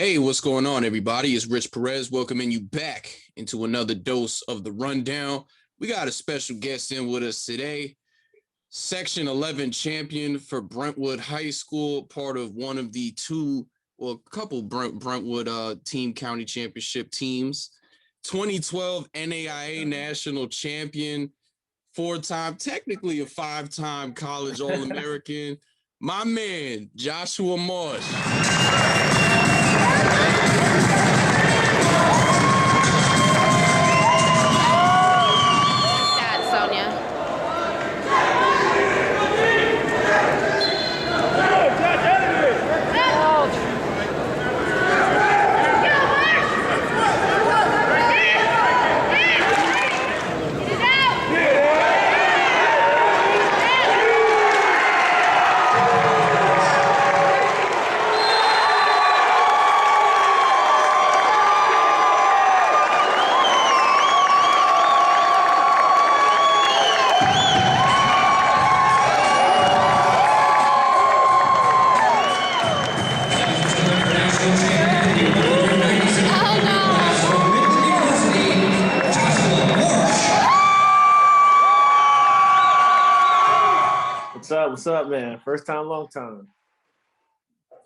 Hey, what's going on, everybody? It's Rich Perez welcoming you back into another dose of the Rundown. We got a special guest in with us today. Section 11 champion for Brentwood High School, part of one of the a couple Brentwood team county championship teams. 2012 NAIA national champion, technically a five-time college All-American. My man, Jahsua Marsh. What's up, man? First time, long time.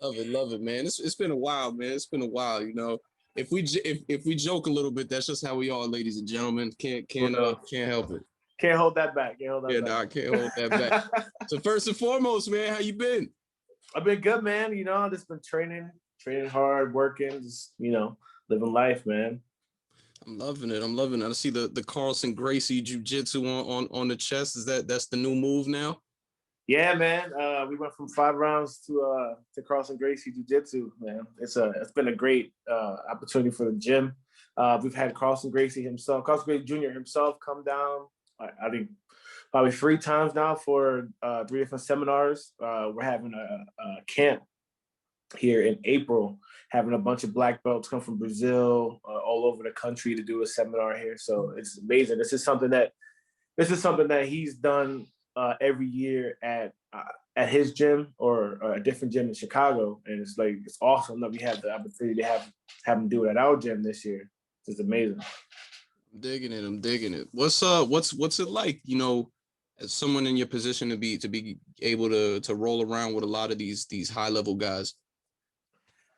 Love it, man. It's been a while, man. It's been a while, you know. If we joke a little bit, that's just how we are, ladies and gentlemen. Can't help it. Can't hold that back. I can't hold that back. So first and foremost, man, how you been? I've been good, man. You know, I've just been training hard, working, just, living life, man. I'm loving it. I see the Carlson Gracie jiu-jitsu on the chest. That's the new move now? Yeah, man. We went from 5 rounds to Carlson Gracie Jiu-Jitsu, man. It's been a great opportunity for the gym. We've had Carlson Gracie Jr. himself come down, I think probably 3 times now for 3 different seminars. We're having a camp here in April, having a bunch of black belts come from Brazil, all over the country to do a seminar here. So it's amazing. This is something that he's done every year at his gym or a different gym in Chicago, and it's awesome that we have the opportunity to have him do it at our gym this year. It's amazing. I'm digging it. What's it like, you know, as someone in your position to be able to roll around with a lot of these high level guys?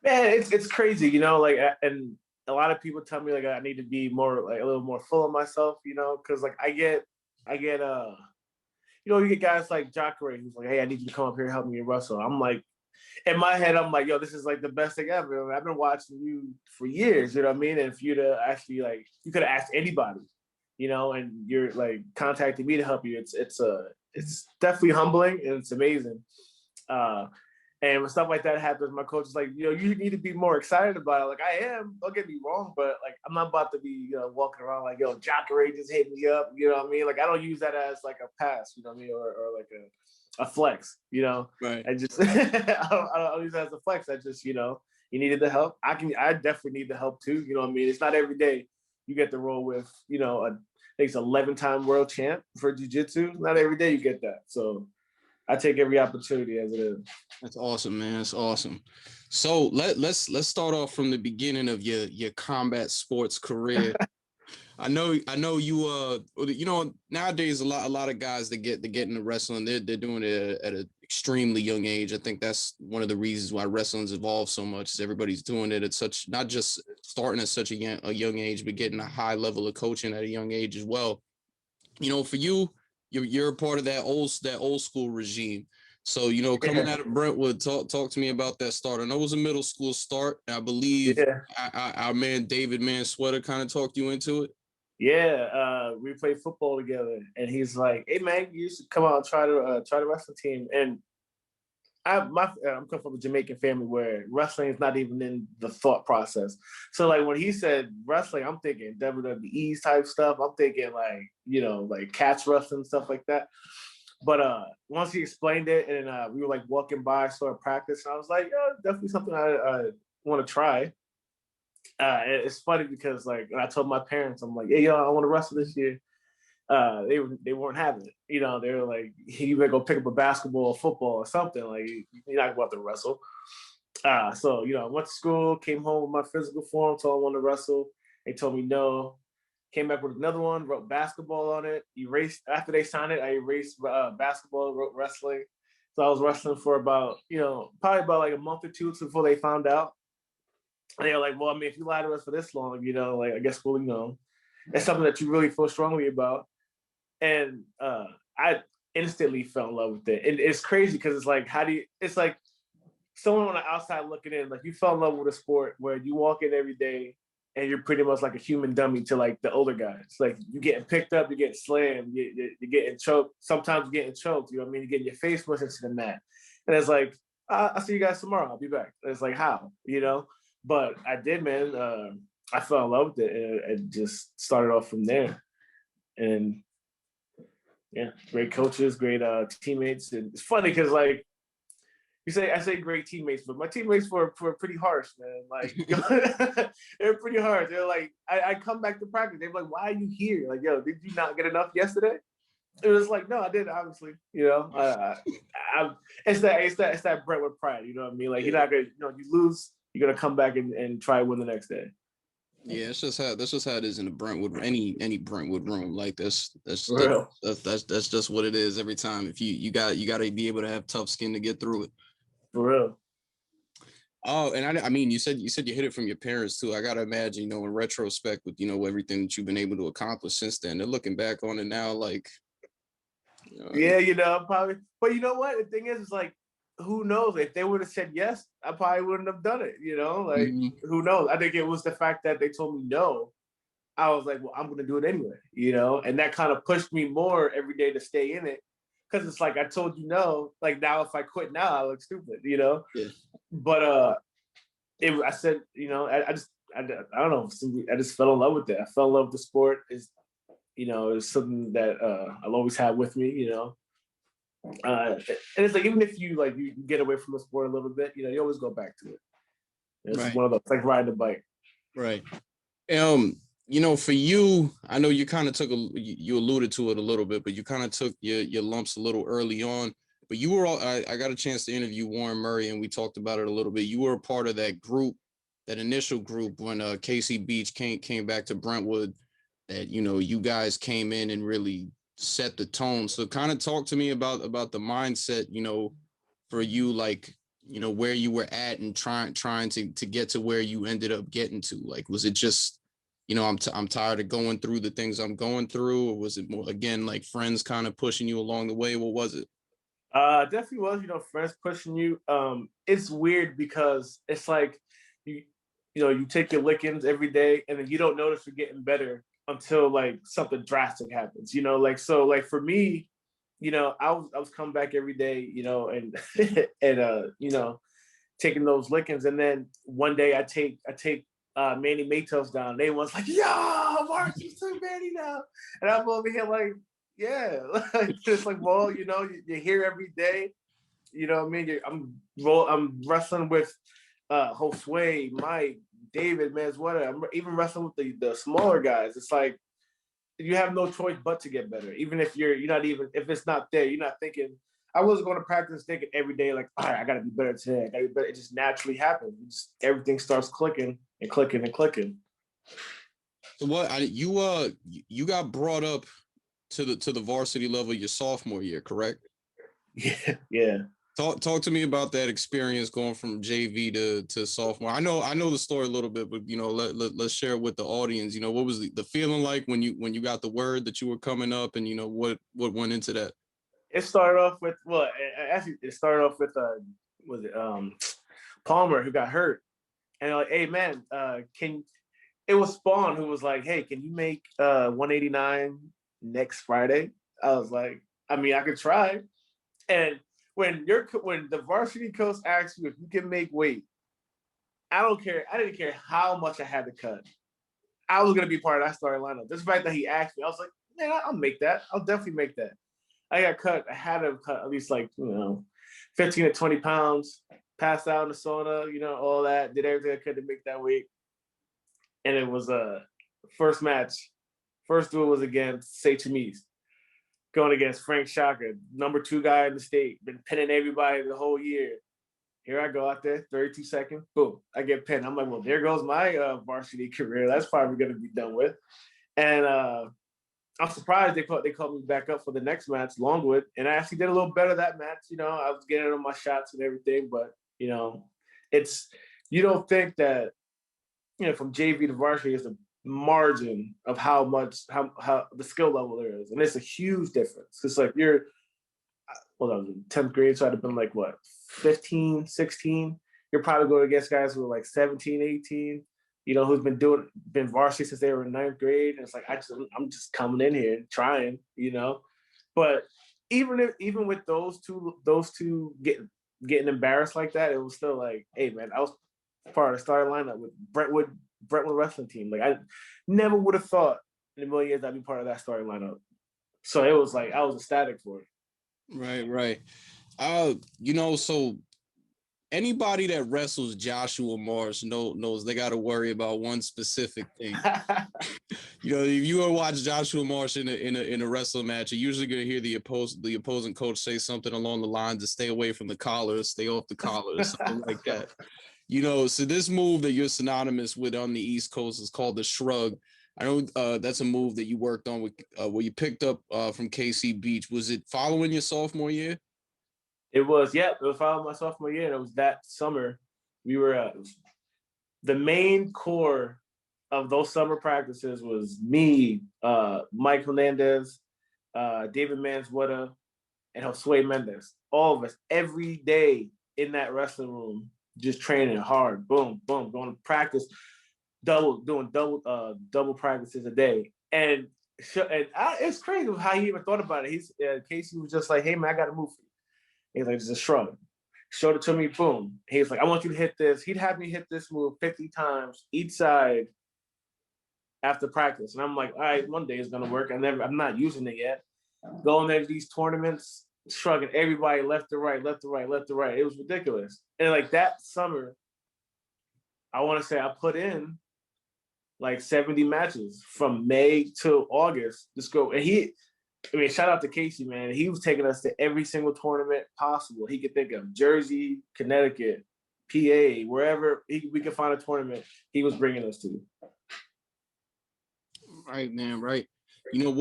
Man, it's crazy, you know, and a lot of people tell me I need to be more a little more full of myself, you know, because I get you get guys like Jacare who's like, hey, I need you to come up here and help me wrestle. I'm like, in my head, I'm like, yo, this is the best thing ever. I've been watching you for years, you know what I mean? And for you to actually you could have asked anybody, you know, and you're contacting me to help you. It's definitely humbling and it's amazing. And when stuff like that happens, my coach is like, you need to be more excited about it. I am, don't get me wrong, but I'm not about to be walking around yo, Jacare just hit me up, you know what I mean? I don't use that as a pass, you know what I mean? Or a flex, you know? Right. I just, I don't use that as a flex. I just, you needed the help. I definitely need the help too, you know what I mean? It's not every day you get to roll with, I think it's 11-time world champ for jiu-jitsu. Not every day you get that. So I take every opportunity as it is. That's awesome, man. That's awesome. So let's start off from the beginning of your combat sports career. I know you nowadays a lot of guys that get into wrestling, they're doing it at an extremely young age. I think that's one of the reasons why wrestling's evolved so much, is everybody's doing it at such, not just starting at such a young age, but getting a high level of coaching at a young age as well. You know, for you're a part of that old school regime. So, coming out of Brentwood, talk to me about that start. I know it was a middle school start. I believe our man David Sweater kind of talked you into it. Yeah, we played football together, and he's like, "Hey man, you should come out and try the wrestling team." And I'm coming from a Jamaican family where wrestling is not even in the thought process. So when he said wrestling, I'm thinking WWE type stuff. I'm thinking catch wrestling, stuff like that. But once he explained it, and we were walking by, saw practice, and I was like, yeah, definitely something I want to try. It's funny because when I told my parents, I'm like, hey, yo, I want to wrestle this year. They weren't having it. They were like, you better go pick up a basketball or football or something. You're not about to wrestle. So, I went to school, came home with my physical form, told I wanted to wrestle. They told me no. Came back with another one, wrote basketball on it. Erased, after they signed it, I erased basketball, wrote wrestling. So I was wrestling for about, probably about like a month or two before they found out. And they were like, well, I mean, if you lied to us for this long, like, I guess we'll, it's something that you really feel strongly about. And I instantly fell in love with it. And it's crazy because it's like, it's like someone on the outside looking in, like you fell in love with a sport where you walk in every day and you're pretty much like a human dummy to like the older guys. Like you're getting picked up, you're getting slammed, you're getting choked. Sometimes you're getting choked, you know what I mean? You're getting your face pushed into the mat. And it's like, I'll see you guys tomorrow. I'll be back. And it's like, how, But I did, man. I fell in love with it and just started off from there. And yeah, great coaches, great teammates. And it's funny because like, I say great teammates, but my teammates were pretty harsh, man. Like they're pretty harsh. They're like, I come back to practice. They're like, why are you here? Like, yo, did you not get enough yesterday? It was like, no, I did, obviously. It's that Brentwood pride. You know what I mean? Like you're not gonna, you lose, you're gonna come back and try to win the next day. Yeah, that's just how it is in the Brentwood, any Brentwood room. Like that's just what it is every time. If you got to be able to have tough skin to get through it. For real. Oh, and I mean, you said you hit it from your parents too. I gotta imagine, in retrospect, with everything that you've been able to accomplish since then, they're looking back on it now, like, yeah, probably. But you know what? The thing is like, who knows? If they would have said yes, I probably wouldn't have done it. Like who knows? I think it was the fact that they told me no. I was like, well, I'm going to do it anyway, and that kind of pushed me more every day to stay in it. Cause it's like, I told you no, like now, if I quit now, I look stupid, Yeah. But, I said, I don't know. I just fell in love with it. I fell in love with the sport. It's something that I'll always have with me, and it's like, even if you get away from the sport a little bit, you always go back to it. It's Right. one of those, like riding a bike. Right. For you, I know you kind of you alluded to it a little bit, but you kind of took your lumps a little early on. But you were I got a chance to interview Warren Murray, and we talked about it a little bit. You were a part of that group, that initial group when Casey Beach came back to Brentwood. That you guys came in and really set the tone. So kind of talk to me about the mindset, for you, like, where you were at and trying to get to where you ended up getting to. Like, was it just, I'm tired of going through the things I'm going through, or was it more, again, like friends kind of pushing you along the way? What was it? Definitely was, friends pushing you. It's weird because it's like you take your lickings every day and then you don't notice you're getting better until like something drastic happens, so like for me, I was coming back every day, and and taking those lickings, and then one day I take Manny Matos down. They was like, "Yo, Mark, you so Manny now," and I'm over here like, "Yeah," it's like, well, you're here every day. You know what I mean? I'm wrestling with Josue, Mike, David, Manzueta. I'm even wrestling with the smaller guys. It's like you have no choice but to get better. Even if you're not even, if it's not there, you're not thinking. I wasn't going to practice thinking every day like, all right, I got to be better today. I got to be better. It just naturally happens. Everything starts clicking and clicking and clicking. So you got brought up to the varsity level your sophomore year, correct? Yeah. Talk to me about that experience going from JV to sophomore. I know the story a little bit, but let's share it with the audience. What was the feeling like when you got the word that you were coming up, and what went into that? It started off with it started off with was it Palmer, who got hurt, and like, hey man, it was Spawn who was like, hey, can you make 189 next Friday? I was like, I mean, I could try. And when the varsity coach asks you if you can make weight, I don't care. I didn't care how much I had to cut. I was gonna be part of that starting lineup. Just the fact that he asked me, I was like, man, I'll make that. I'll definitely make that. I got cut. I had to cut at least 15 to 20 pounds. Passed out in the sauna, all that. Did everything I could to make that weight. And it was first match. First duel was against Say going against Frank Shaka, number 2 guy in the state, been pinning everybody the whole year. Here I go out there, 32 seconds, boom, I get pinned. I'm like, well, there goes my varsity career. That's probably going to be done with. And I'm surprised they called me back up for the next match, Longwood, and I actually did a little better that match. You know, I was getting on my shots and everything, but you know, you don't think that, you know, from JV to varsity is the margin of how the skill level there is, and it's a huge difference. It's like I was in 10th grade, so I'd have been like what, 15, 16. You're probably going against guys who are like 17, 18. You know, who's been varsity since they were in 9th grade. And it's like, I'm just coming in here and trying, you know. But even with those two getting embarrassed like that, it was still like, hey man, I was part of the starting lineup with Brentwood wrestling team. Like I never would have thought in a million years I'd be part of that starting lineup. So it was like I was ecstatic for it. Right. You know, so anybody that wrestles Jahsua Marsh knows they got to worry about one specific thing. You know, if you want to watch Jahsua Marsh in a wrestling match, you're usually going to hear the opposing coach say something along the lines to stay away from the collar, stay off the collar, or something like that. You know, so this move that you're synonymous with on the East Coast is called the shrug. I know that's a move that you worked on with where you picked up from KC Beach. Was it following your sophomore year? It was following my sophomore year, and it was that summer. We were the main core of those summer practices was me, Mike Hernandez, David Mansweta, and Josue Mendez. All of us every day in that wrestling room, just training hard. Boom, boom, going to practice, doing double practices a day. And it's crazy how he even thought about it. Casey was just like, "Hey man, I got to move for you." He's like, just a shrug. Showed it to me, boom. He's like, I want you to hit this. He'd have me hit this move 50 times each side after practice. And I'm like, all right, one day it's gonna work. I'm not using it yet. Going there to these tournaments, shrugging everybody left to right, left to right, left to right. It was ridiculous. And like that summer, I want to say I put in like 70 matches from May to August. Just go. And shout out to Casey, man. He was taking us to every single tournament possible he could think of. Jersey, Connecticut, PA, wherever we could find a tournament, he was bringing us to. Right, man. Right. You know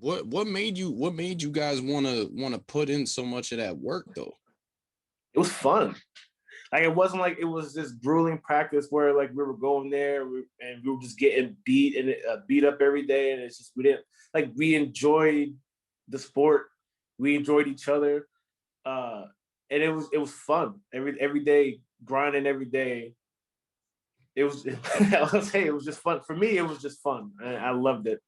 what made you guys want to put in so much of that work though? It was fun. Like it wasn't like it was this grueling practice where like we were going there and we were just getting beat up every day, and it's just we enjoyed the sport, we enjoyed each other, and it was fun every day, grinding every day. It was it was just fun for me. It was just fun, and I loved it.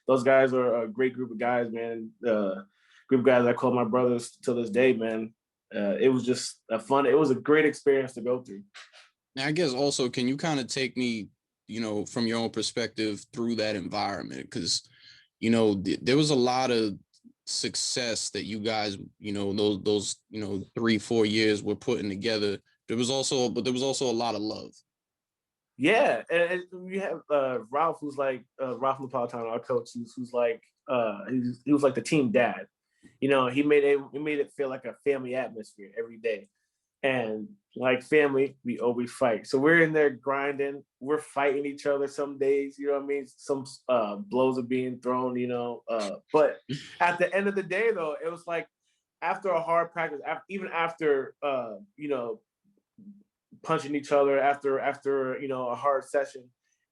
Those guys are a great group of guys, man. Group of guys I call my brothers to this day, man. It was just it was a great experience to go through. Now, I guess also, can you kind of take me, you know, from your own perspective through that environment? Because, you know, there was a lot of success that you guys, you know, those 3-4 years were putting together. There was also a lot of love. Yeah, and we have Ralph, who's like Ralph Napolitano, our coach, who's like he was like the team dad. You know, he made it feel like a family atmosphere every day. And like family, we always fight. So we're in there grinding. We're fighting each other some days, you know what I mean? Some blows are being thrown, you know. But at the end of the day, though, it was like after a hard practice, even after, you know, punching each other after you know, a hard session.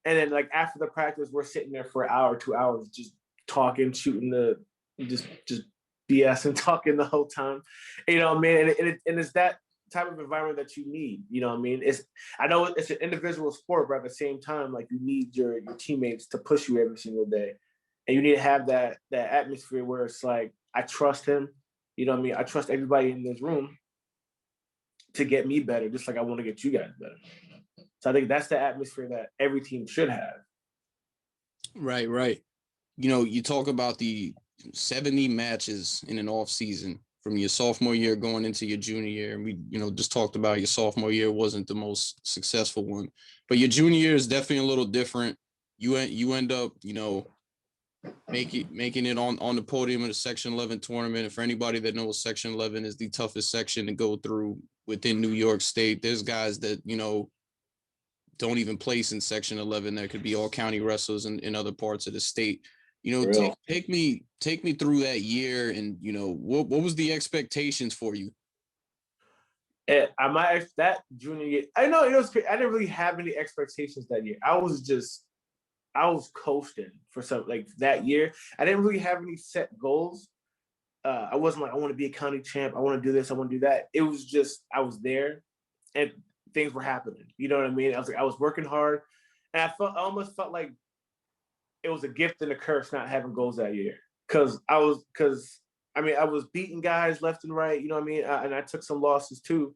And then like after the practice, we're sitting there for an hour, 2 hours, just talking, shooting just BS and talking the whole time. You know what I mean? And it's that type of environment that you need. You know what I mean? I know it's an individual sport, but at the same time, like you need your teammates to push you every single day. And you need to have that atmosphere where it's like, I trust him. You know what I mean? I trust everybody in this room to get me better, just like I want to get you guys better. So I think that's the atmosphere that every team should have. Right. You know, you talk about the 70 matches in an off season from your sophomore year going into your junior year. And we, you know, just talked about your sophomore year wasn't the most successful one, but your junior year is definitely a little different. You end up, you know, making it on the podium of the Section 11 tournament. And for anybody that knows, Section 11 is the toughest section to go through within New York State. There's guys that, you know, don't even place in Section 11 that could be all county wrestlers in other parts of the state. You know, take me through that year, and you know, what was the expectations for you? That junior year, I know it was crazy. I didn't really have any expectations that year. I was coasting for something like that year. I didn't really have any set goals. I wasn't like, I want to be a county champ. I want to do this. I want to do that. It was just, I was there and things were happening. You know what I mean? I was working hard, and I almost felt like it was a gift and a curse not having goals that year. Cause I was beating guys left and right, you know what I mean? And I took some losses too.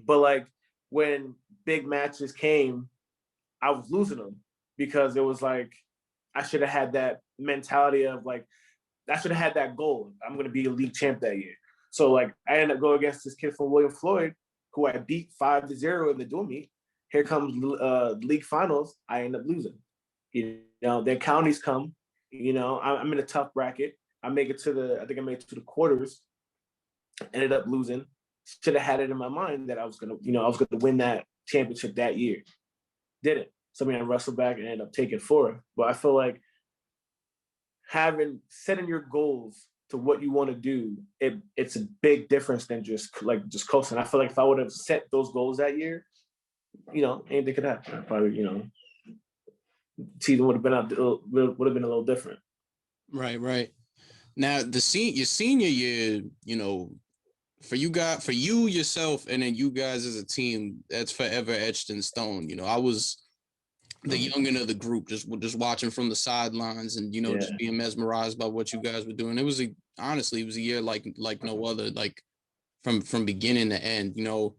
But like when big matches came, I was losing them because it was like, I should have had that mentality of like, I should have had that goal. I'm going to be a league champ that year. So like I ended up going against this kid from William Floyd, who I beat 5-0 in the dual meet. Here comes league finals. I end up losing. You know, their counties come. You know, I'm in a tough bracket. I made it to the quarters. Ended up losing. Should have had it in my mind that I was gonna win that championship that year. Didn't. So I wrestled back and ended up taking 4. But I feel like setting your goals to what you want to do, it's a big difference than just coasting. I feel like if I would have set those goals that year, you know, anything could happen. Probably, you know, season would have been a little different. Right. Now your senior year, you know, for you yourself, and then you guys as a team, that's forever etched in stone. You know, I was the youngin' of the group, just watching from the sidelines, and you know, just being mesmerized by what you guys were doing. It was honestly a year like no other, like from beginning to end. You know,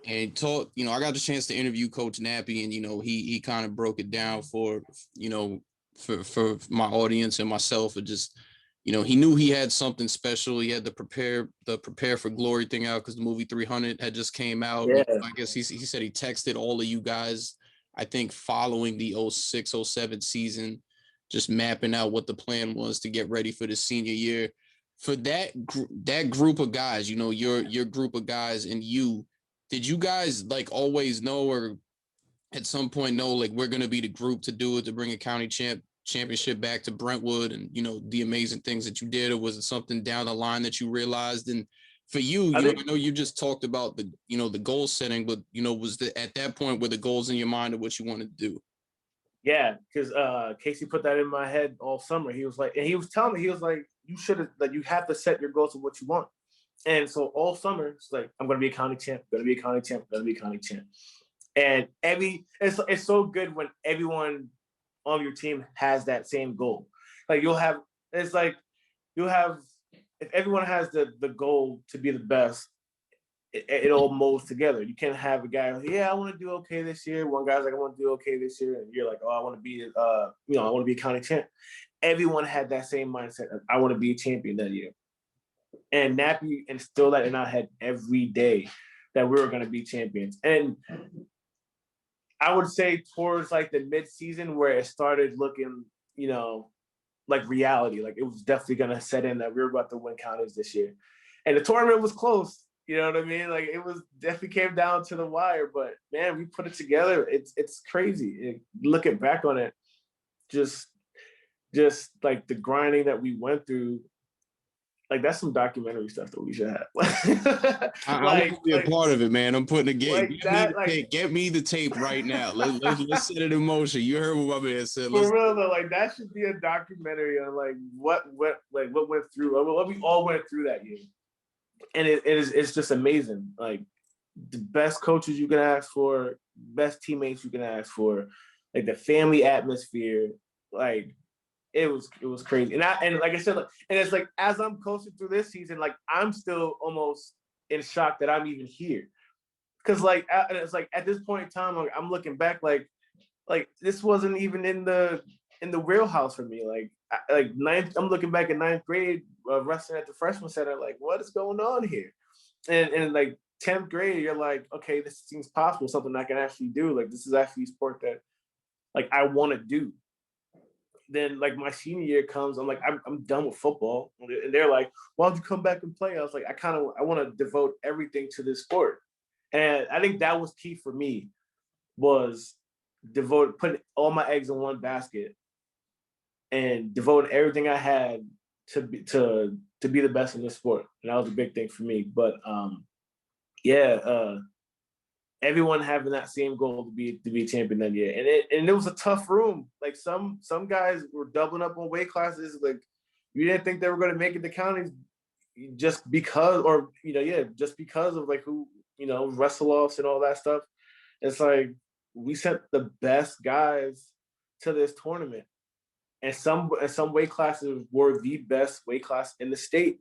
and you know, I got the chance to interview Coach Nappy, and you know, he kind of broke it down for, you know, for my audience and myself. It just, you know, he knew he had something special. He had the prepare for glory thing out because the movie 300 had just came out. Yeah. You know, I guess he said he texted all of you guys, I think, following the 06-07 season, just mapping out what the plan was to get ready for the senior year. For that group of guys, you know, your group of guys and you, did you guys like always know, or at some point know, like, we're going to be the group to do it, to bring a county championship back to Brentwood, and, you know, the amazing things that you did? Or was it something down the line that you realized? And for you, I know you just talked about the, you know, the goal setting, but, you know, at that point were the goals in your mind of what you wanted to do? Yeah, because Casey put that in my head all summer. He was like, and he was telling me, he was like, you should have, like, you have to set your goals of what you want. And so all summer, it's like, I'm going to be a county champ, going to be a county champ, going to be a county champ. And it's so good when everyone on your team has that same goal. Like if everyone has the goal to be the best, it all molds together. You can't have a guy like, I want to do okay this year. One guy's like, I want to do okay this year. And you're like, oh, I want to be, I want to be a county champ. Everyone had that same mindset. I want to be a champion that year. And Nappy instilled that in our head every day that we were going to be champions. And I would say towards like the mid-season where it started looking, you know, like reality, like it was definitely going to set in that we were about to win counties this year. And the tournament was close. You know what I mean? Like it was definitely came down to the wire, but man, we put it together. It's crazy. Looking back on it, just like the grinding that we went through, like that's some documentary stuff that we should have. I want to be a part of it, man. I'm putting a game. Like get me the tape right now. Let's set it in motion. You heard what my man said. For real though, like that should be a documentary on like what went through, what we all went through that year. And it's just amazing. Like the best coaches you can ask for, best teammates you can ask for, like the family atmosphere, like it was crazy. And like I said, and it's like as I'm coaching through this season, like I'm still almost in shock that I'm even here. Cause like it's like at this point in time, like, I'm looking back, like this wasn't even in the wheelhouse for me. Like ninth, I'm looking back at ninth grade, wrestling at the freshman center, like what is going on here? And like 10th grade, you're like, okay, this seems possible, something I can actually do. Like this is actually a sport that like I want to do. then like my senior year comes, I'm like, I'm done with football. And they're like, why don't you come back and play? I was like, I want to devote everything to this sport. And I think that was key for me, was putting all my eggs in one basket and devoting everything I had to be the best in this sport. And that was a big thing for me. But everyone having that same goal to be champion that year. And it was a tough room. Like some guys were doubling up on weight classes. Like you didn't think they were going to make it to counties just because, or just because of like who, wrestle offs and all that stuff. It's like we sent the best guys to this tournament. And some weight classes were the best weight class in the state.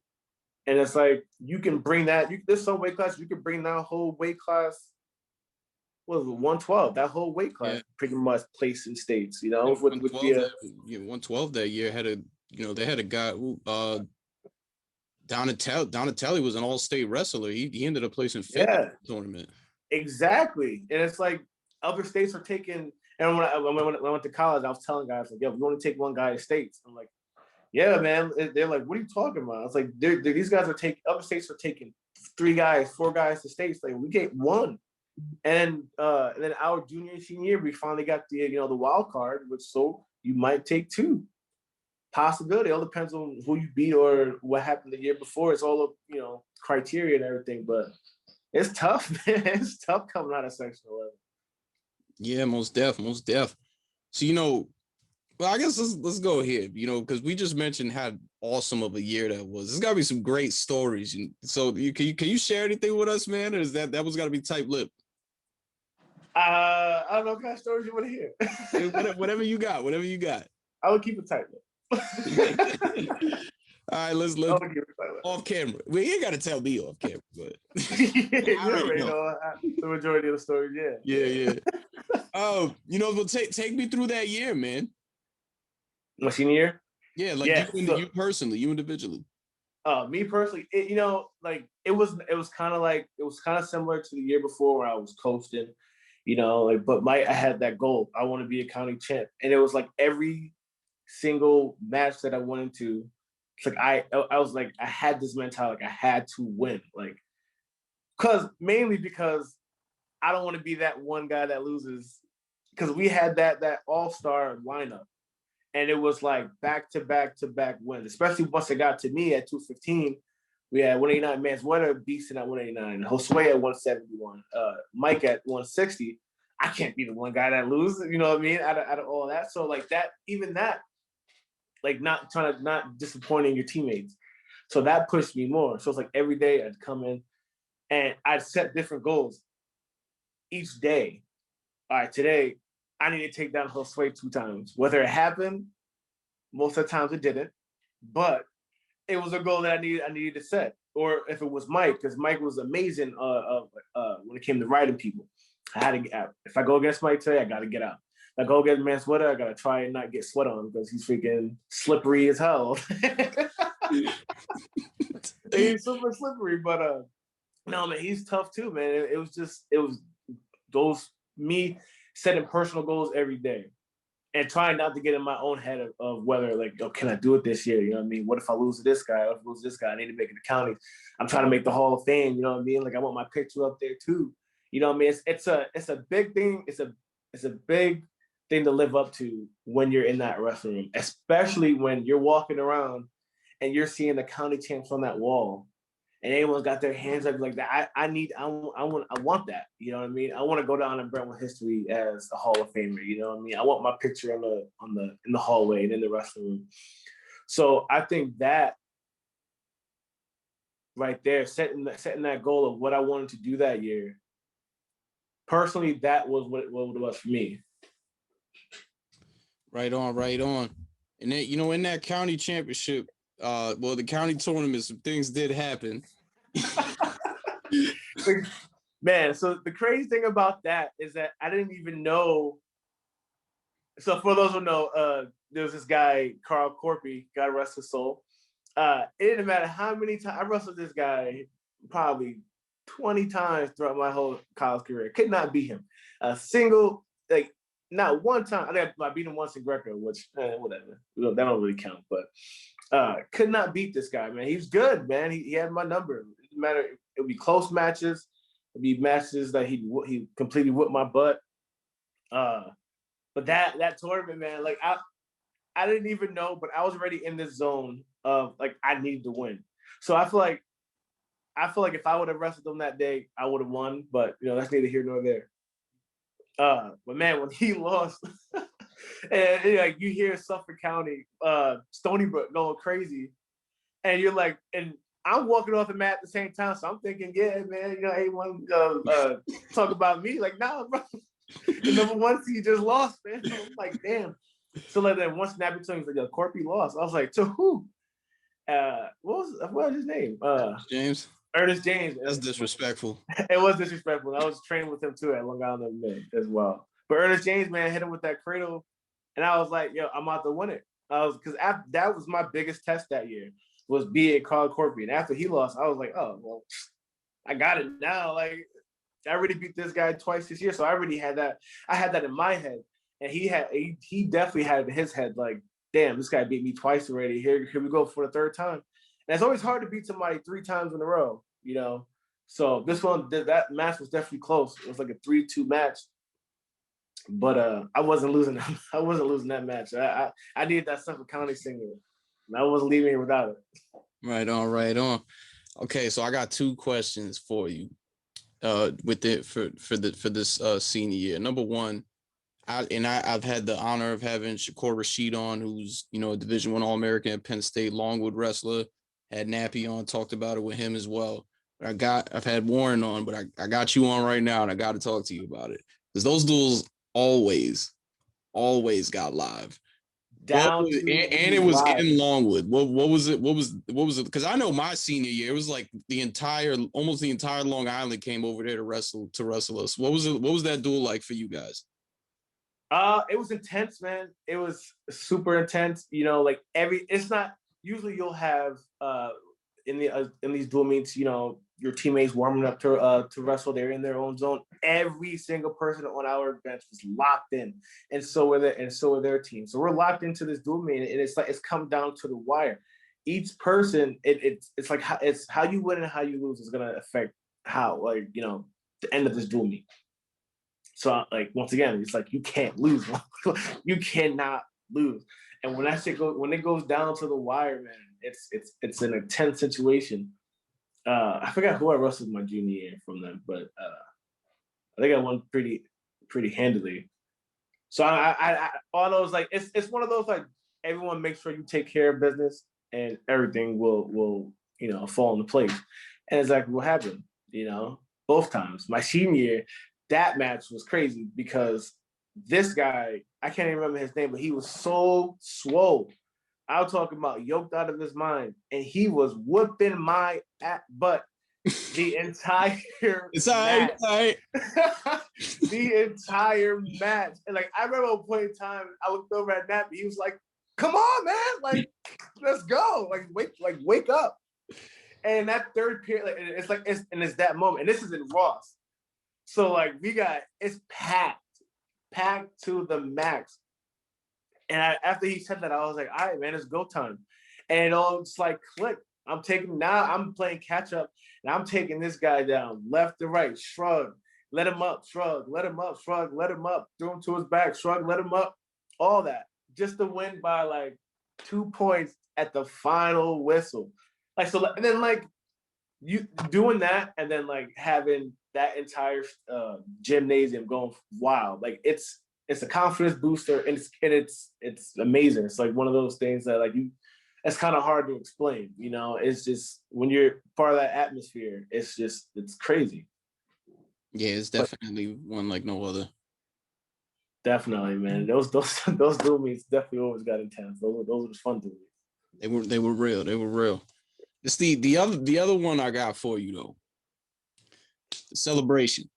And it's like you can bring that. There's some weight class you can bring that whole weight class. What was it, 112? That whole weight class pretty much placed in states. With 112 that year had they had a guy who Donatelli was an all-state wrestler. He ended up placing fifth in the tournament. Exactly, and it's like other states are taking. And when I went to college, I was telling guys like, "Yo, we want to take one guy to states." I'm like, "Yeah, man." They're like, "What are you talking about?" I was like, "These guys are taking. Other states are taking 3 guys, 4 guys to states. Like, we get one." And then our junior and senior year, we finally got the the wild card, which so you might take 2. Possibility. It all depends on who you beat or what happened the year before. It's all criteria and everything, but it's tough, man. It's tough coming out of Section 11. Yeah, most def. So well, I guess let's go ahead. Because we just mentioned how awesome of a year that was. There's got to be some great stories. So can you share anything with us, man? Or is that was got to be tight-lipped? I don't know what kind of stories you want to hear. Whatever you got. I would keep it tight-lipped. All right, let's off camera. Well, you ain't got to tell me off camera, but you already know the majority of the stories. Yeah. Well, take me through that year, man. My senior year? Yeah, like you personally, you individually. Me personally, it was kind of similar to the year before where I was coasting, but I had that goal. I want to be a county champ, and it was like every single match that I went into, it's like I was like I had this mentality, like I had to win, like mainly because I don't want to be that one guy that loses, because we had that all-star lineup. And it was like back-to-back wins, especially once it got to me at 215. We had 189, Manzweta beasting at 189, Josue at 171, Mike at 160. I can't be the one guy that loses, you know what I mean? Out of all that. So like that, like not disappointing your teammates. So that pushed me more. So it's like every day I'd come in and I'd set different goals each day. All right, today I need to take down Josue 2 times. Whether it happened, most of the times it didn't, but it was a goal that I needed to set. Or if it was Mike, because Mike was amazing when it came to riding people. I had to get out. If I go against Mike today, I got to get out. If I go against Manzweta, I got to try and not get sweat on because he's freaking slippery as hell. He's super slippery, but no, man, he's tough too, man. It was those me setting personal goals every day and trying not to get in my own head of whether like, oh, can I do it this year? You know what I mean? What if I lose to this guy? What if I lose to this guy? I need to make it to county. I'm trying to make the Hall of Fame. You know what I mean? Like I want my picture up there too. You know what I mean? It's a big thing. It's a big thing to live up to when you're in that wrestling room, especially when you're walking around and you're seeing the county champs on that wall. And everyone's got their hands up like that. I want that. You know what I mean? I want to go down in Brentwood history as a Hall of Famer. You know what I mean? I want my picture in the hallway and in the wrestling room. So I think that right there, setting that goal of what I wanted to do that year. Personally, that was what it was for me. Right on. And then in that county championship. The county tournament, some things did happen. Man, so the crazy thing about that is that I didn't even know. So for those who know, there was this guy, Carl Corpy, God rest his soul. It didn't matter how many times I wrestled this guy, probably 20 times throughout my whole college career. Could not beat him. A single, like not one time. I think I beat him once in Greco, which whatever. That don't really count. But could not beat this guy, man. He's good, man. He had my number. It didn't matter. It would be close matches. It'd be matches that he completely whipped my butt. But that tournament, man, like I didn't even know, but I was already in this zone of like I needed to win. So I feel like if I would have wrestled him that day, I would have won. But that's neither here nor there. But man, when he lost, and like you hear Suffolk County, Stony Brook going crazy, and you're like, and I'm walking off the mat at the same time, so I'm thinking, yeah, man, everyone talk about me, like, nah, bro. The number one seed just lost, man. So I'm like, damn. So like then once Snappy told me, like, yo, Corpy lost. I was like, to who? What was his name? James. Ernest James. That's disrespectful. It was disrespectful. I was training with him too at Long Island as well. But Ernest James, man, hit him with that cradle, and I was like, yo, I'm about to win it. Because that was my biggest test that year, was being Carl Corpy. And after he lost, I was like, oh well, I got it now. Like I already beat this guy twice this year, so I already had that. I had that in my head, and he definitely had it in his head. Like, damn, this guy beat me twice already. Here we go for the third time. And it's always hard to beat somebody 3 times in a row, So this one, that match was definitely close. It was like a 3-2 match, but I wasn't losing. I wasn't losing that match. I needed that Suffolk County singer, and I wasn't leaving here without it. Right on. Okay, so I got 2 questions for you. With it for this senior year. Number one, I've had the honor of having Shakur Rashid on, who's a Division I All-American at Penn State, Longwood wrestler. Had Nappy on, talked about it with him as well. But I've had Warren on, but I got you on right now, and I got to talk to you about it because those duels always got live. And it was in Longwood. What was it? What was it? Because I know my senior year, it was like almost the entire Long Island came over there to wrestle us. What was it? What was that duel like for you guys? It was intense, man. It was super intense. Like it's not usually you'll have in these dual meets, your teammates warming up to wrestle. They're in their own zone. Every single person on our bench was locked in, and so were their team. So we're locked into this dual meet, and it's like it's come down to the wire. Each person, it's like it's how you win and how you lose is gonna affect how the end of this dual meet. So like once again, it's like you can't lose. You cannot lose. And when it goes down to the wire, man, it's an intense situation. I forgot who I wrestled my junior year from them, but I think I won pretty handily. So I all those, like it's one of those, like, everyone make sure you take care of business and everything will fall into place. And it's like what happened, both times. My senior year, that match was crazy because this guy, I can't even remember his name, but he was so swole. I was talking about yoked out of his mind, and he was whooping my butt the entire match. The entire match. And like I remember at one point in time, I looked over at Nappy. He was like, "Come on, man! Like, let's go! Like, wake up!" And that third period, it's that moment. And this is in Ross, so like it's packed to the max. And after he said that, I was like, all right, man, it's go time. And it all just like clicked. I'm playing catch up, and I'm taking this guy down left to right, shrug, let him up, shrug, let him up, shrug, let him up, throw him to his back, shrug, let him up, all that. Just to win by like 2 points at the final whistle. Like, so, and then like you doing that, and then like having that entire gymnasium going wild. Like it's a confidence booster, and it's amazing. It's like one of those things that like it's kind of hard to explain. It's just when you're part of that atmosphere, it's crazy. Yeah, it's definitely one like no other. Definitely, man. Those dual meets definitely always got intense. Those were fun dual meets. They were real. They were real. It's the other one I got for you though. The celebration.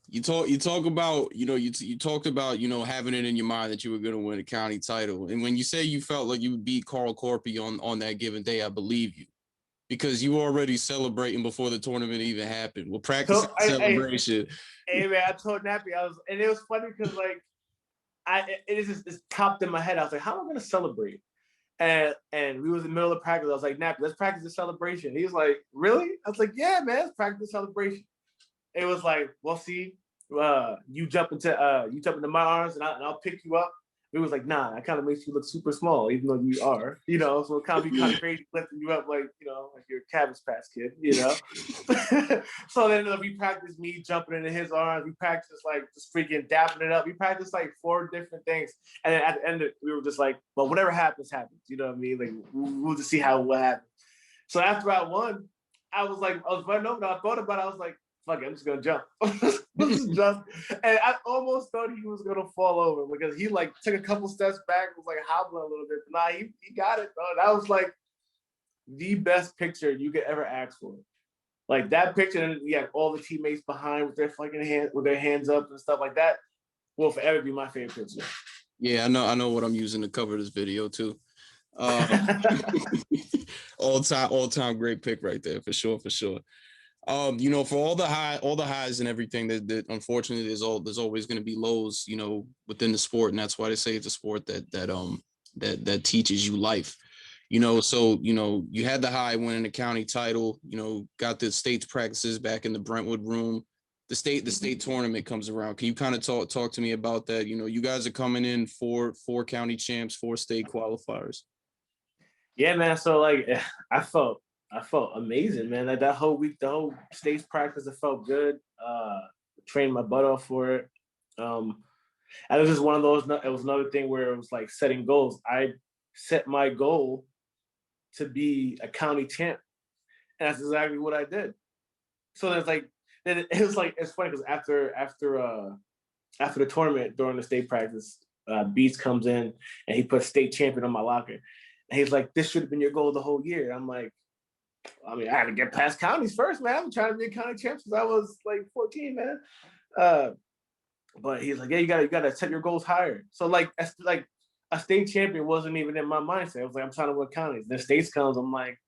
You talk about, you talked about, having it in your mind that you were going to win a county title. And when you say you felt like you would beat Carl Corpy on that given day, I believe you, because you were already celebrating before the tournament even happened. We'll practice celebration. Hey, man, I told Nappy, and it was funny because like It's popped in my head. I was like, how am I going to celebrate? And we was in the middle of practice. I was like, Nappy, let's practice the celebration. He was like, really? I was like, yeah, man, let's practice the celebration. It was like, well, see, you jump into my arms and I'll pick you up. It was like, nah, that kind of makes you look super small, even though you are, so it kind of be kind of crazy lifting you up like, like you're a Cabbage Patch Kid, So then we practiced me jumping into his arms. We practiced like just freaking dapping it up. We practiced like 4 different things. And then at the end, we were just like, well, whatever happens, happens. You know what I mean? Like, we'll just see what happens. So after I won, I was running over. I thought about it. I was like, fuck it, I'm just gonna jump. And I almost thought he was gonna fall over because he like took a couple steps back, was like hobbling a little bit. But nah, he got it, bro. That was like the best picture you could ever ask for. Like that picture, and you have all the teammates behind with their hands up and stuff like that. Will forever be my favorite picture. Yeah, I know what I'm using to cover this video too. All time great pick right there for sure. For all the highs and everything that unfortunately there's always going to be lows, within the sport, and that's why they say it's a sport that teaches you life. So you had the high winning the county title, got the state's practices back in the Brentwood room. The state tournament comes around. Can you kind of talk to me about that? You guys are coming in four county champs, 4 state qualifiers. Yeah, man. So like I felt amazing, man. Like that whole week, the whole state's practice, it felt good. Trained my butt off for it. And it was just one of those. It was another thing where it was like setting goals. I set my goal to be a county champ, and that's exactly what I did. So there's like, then it was like, it's funny because after the tournament during the state practice, Beats comes in and he puts state champion on my locker. And he's like, this should have been your goal the whole year. I'm like, I mean, I had to get past counties first, man. I'm trying to be a county champ since I was like 14, man. But he's like, yeah, you gotta set your goals higher. So like a state champion wasn't even in my mindset. I was like, I'm trying to win counties. Then states comes, I'm like,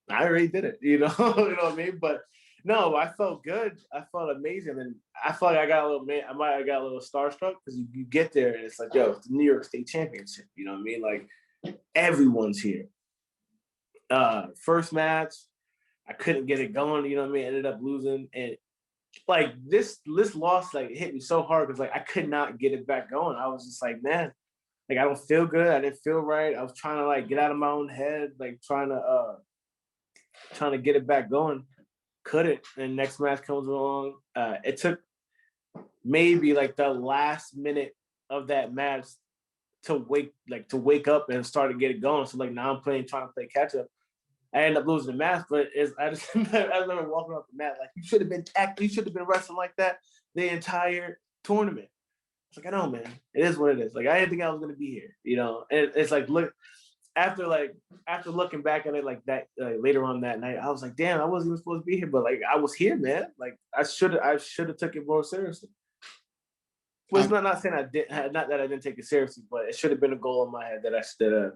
I already did it, you know what I mean? But no, I felt good. I felt amazing. And I felt like I got a little starstruck because you get there and it's like, yo, it's the New York State Championship. You know what I mean? Like, everyone's here. First match, I couldn't get it going, you know what I mean? Ended up losing. And like this loss, like, it hit me so hard because like I could not get it back going. I was just like, man, like I don't feel good. I didn't feel right. I was trying to like get out of my own head, like trying to get it back going. Couldn't. And next match comes along. It took maybe like the last minute of that match to wake up and start to get it going. So like now I'm trying to play catch up. I ended up losing the match, but I remember walking off the mat like, you should have been wrestling like that the entire tournament. It's like, I know, man. It is what it is. Like I didn't think I was gonna be here, And it's like, look, after looking back at it like that later on that night, I was like, damn, I wasn't even supposed to be here, but like I was here, man. Like I should have took it more seriously. Well, it's not saying not that I didn't take it seriously, but it should have been a goal in my head that I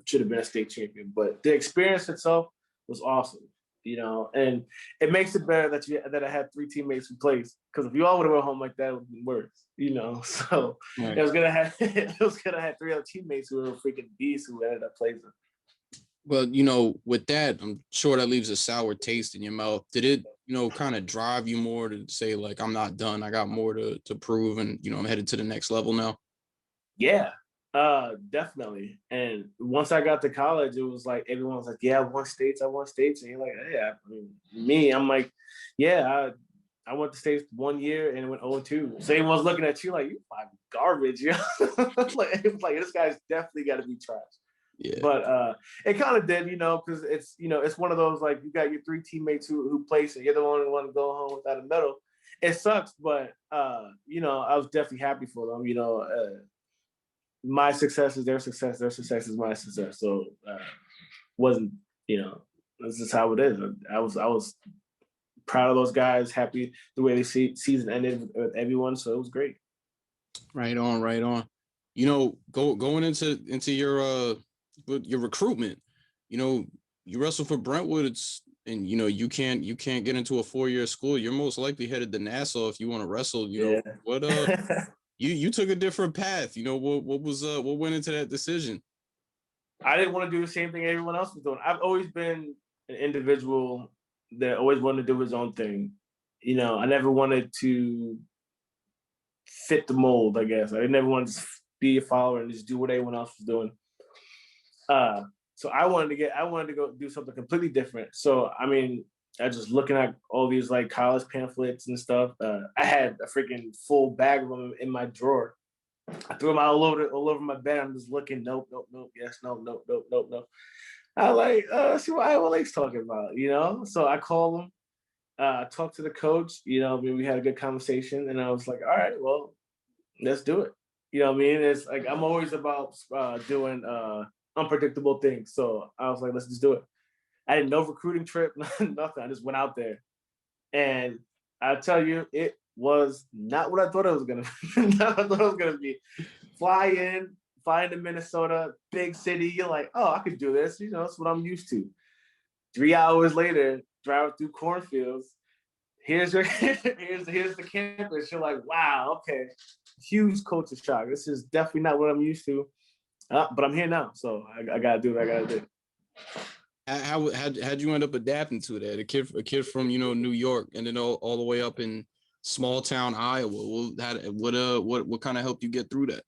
should have been a state champion. But the experience itself was awesome, and it makes it better that I had 3 teammates who placed. Because if you all would have went home like that, it would have been worse, So right. It was gonna have 3 other teammates who were freaking beasts who ended up placing. Well, with that, I'm sure that leaves a sour taste in your mouth. Did it, kind of drive you more to say, like, I'm not done. I got more to prove, and, I'm headed to the next level now? Yeah, definitely. And once I got to college, it was like, everyone was like, yeah, I won states. And you're like, yeah, I'm like, yeah, I went to states 1 year and went 0-2. So everyone's looking at you like, you garbage, like, it was like, this guy's definitely got to be trash. Yeah. But it kind of did, because it's, it's one of those, like, you got your 3 teammates who place and you're the one who want to go home without a medal. It sucks, but I was definitely happy for them. My success is their success is my success. So wasn't, this is how it is. I was proud of those guys, happy the way the season ended with everyone. So it was great. Right on. Going into your recruitment, you wrestle for Brentwood, and you can't get into a 4-year school. You're most likely headed to Nassau if you want to wrestle. What you took a different path. You know, what went into that decision? I didn't want to do the same thing everyone else was doing. I've always been an individual that always wanted to do his own thing. You know, I never wanted to fit the mold, I guess. I never wanted to be a follower and just do what everyone else was doing. So I wanted to go do something completely different. So I mean, I just looking at all these like college pamphlets and stuff. I had a freaking full bag of them in my drawer. I threw them out all over my bed. I'm just looking. Nope, nope, nope. Yes, no, nope, nope, nope, nope. I like see what Iowa Lake's talking about, you know. So I called him, talked to the coach. You know, I mean, we had a good conversation, and I was like, all right, well, let's do it. You know what I mean? It's like I'm always about doing unpredictable things. So I was like, let's just do it. I did no recruiting trip, nothing. I just went out there. And I tell you, it was not what I thought it was gonna be. Not what I thought it was gonna be. Fly into Minnesota, big city. You're like, oh, I could do this. You know, that's what I'm used to. 3 hours later, driving through cornfields. Here's the campus. You're like, wow, okay. Huge culture shock. This is definitely not what I'm used to. But I'm here now, so I gotta do what I gotta do. How'd you end up adapting to that? A kid from New York, and then all the way up in small town Iowa. What kind of helped you get through that?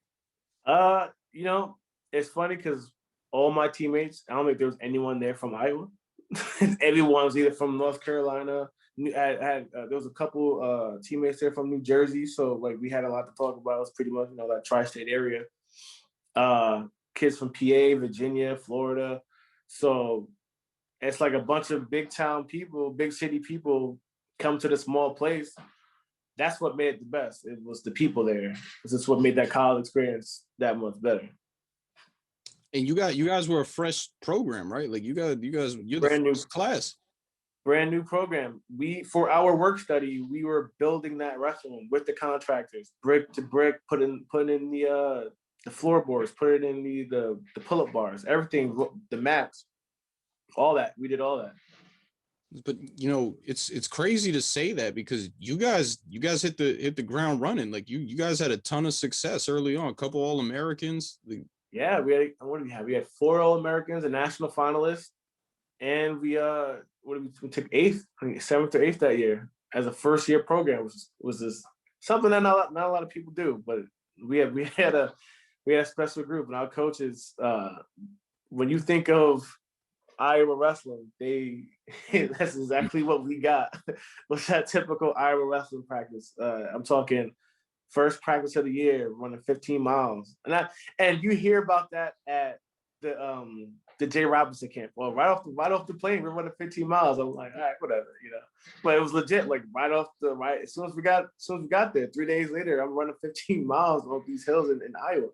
You know, it's funny because all my teammates, I don't think there was anyone there from Iowa. Everyone was either from North Carolina. There was a couple teammates there from New Jersey, so like we had a lot to talk about. It was pretty much that tri-state area. Kids from PA, Virginia, Florida. So it's like a bunch of big town people, big city people come to the small place. That's what made it the best. It was the people there. It's what made that college experience that much better. And you guys were a fresh program, right? Like you're brand the first class. Brand new program. For our work study, we were building that wrestling with the contractors, brick to brick, put in the floorboards, put it in the pull-up bars, everything, the mats, all that. We did all that. But it's crazy to say that because you guys hit the ground running. Like you guys had a ton of success early on. A couple All-Americans. Yeah, we had 4 All-Americans, a national finalist, and we took 8th, 7th or 8th that year as a first year program, which was this something that not a lot of people do. But we had a special group, and our coaches. When you think of Iowa wrestling, that's exactly what we got. Was that typical Iowa wrestling practice? I'm talking first practice of the year, running 15 miles, and you hear about that at the Jay Robinson camp. Well, right off the plane, we're running 15 miles. I'm like, all right, whatever, But it was legit, like as soon as we got there, 3 days later, I'm running 15 miles on these hills in Iowa.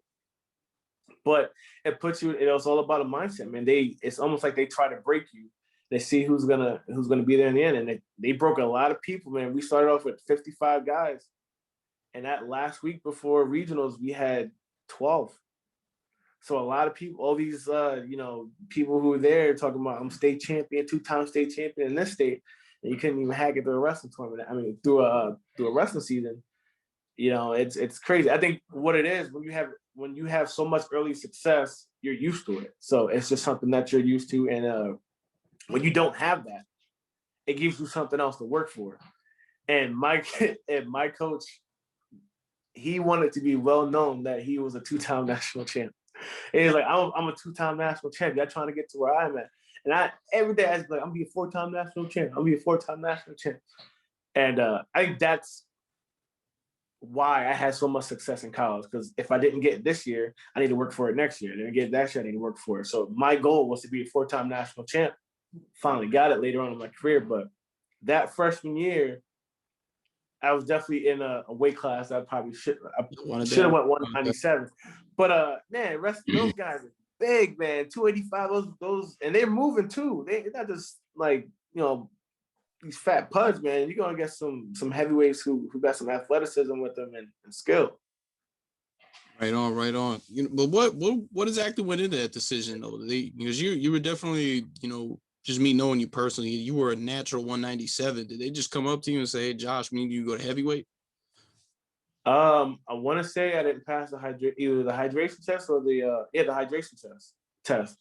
But it was all about a mindset, man. It's almost like they try to break you. They see who's gonna be there in the end, and they broke a lot of people, man. We started off with 55 guys, and that last week before regionals, we had 12. So a lot of people, all these people who were there talking about I'm state champion, 2-time state champion in this state, and you couldn't even hack it through a wrestling tournament. I mean, through a wrestling season. It's crazy. I think what it is when you have so much early success, you're used to it. So it's just something that you're used to. And when you don't have that, it gives you something else to work for. And my coach, he wanted to be well known that he was a 2-time national champ. And he's like, I'm a 2-time national champ. Y'all trying to get to where I'm at. And every day I was like, I'm gonna be a 4-time national champ. I'm gonna be a 4-time national champ. And I think that's why I had so much success in college, because if I didn't get it this year, I need to work for it next year. I didn't get it that year, I need to work for it. So my goal was to be a 4-time national champ. Finally got it later on in my career, but that freshman year, I was definitely in a weight class that I probably should have went 197. But man, the rest of those guys are big, man. 285, those, and they're moving too. They're not just like these fat puds, man. You're gonna get some heavyweights who got some athleticism with them and skill. Right on. But what exactly went into that decision though? Because you were definitely, just me knowing you personally, you were a natural 197. Did they just come up to you and say, "Hey, Josh, we need you to go to heavyweight"? I want to say I didn't pass either the hydration test or the hydration test.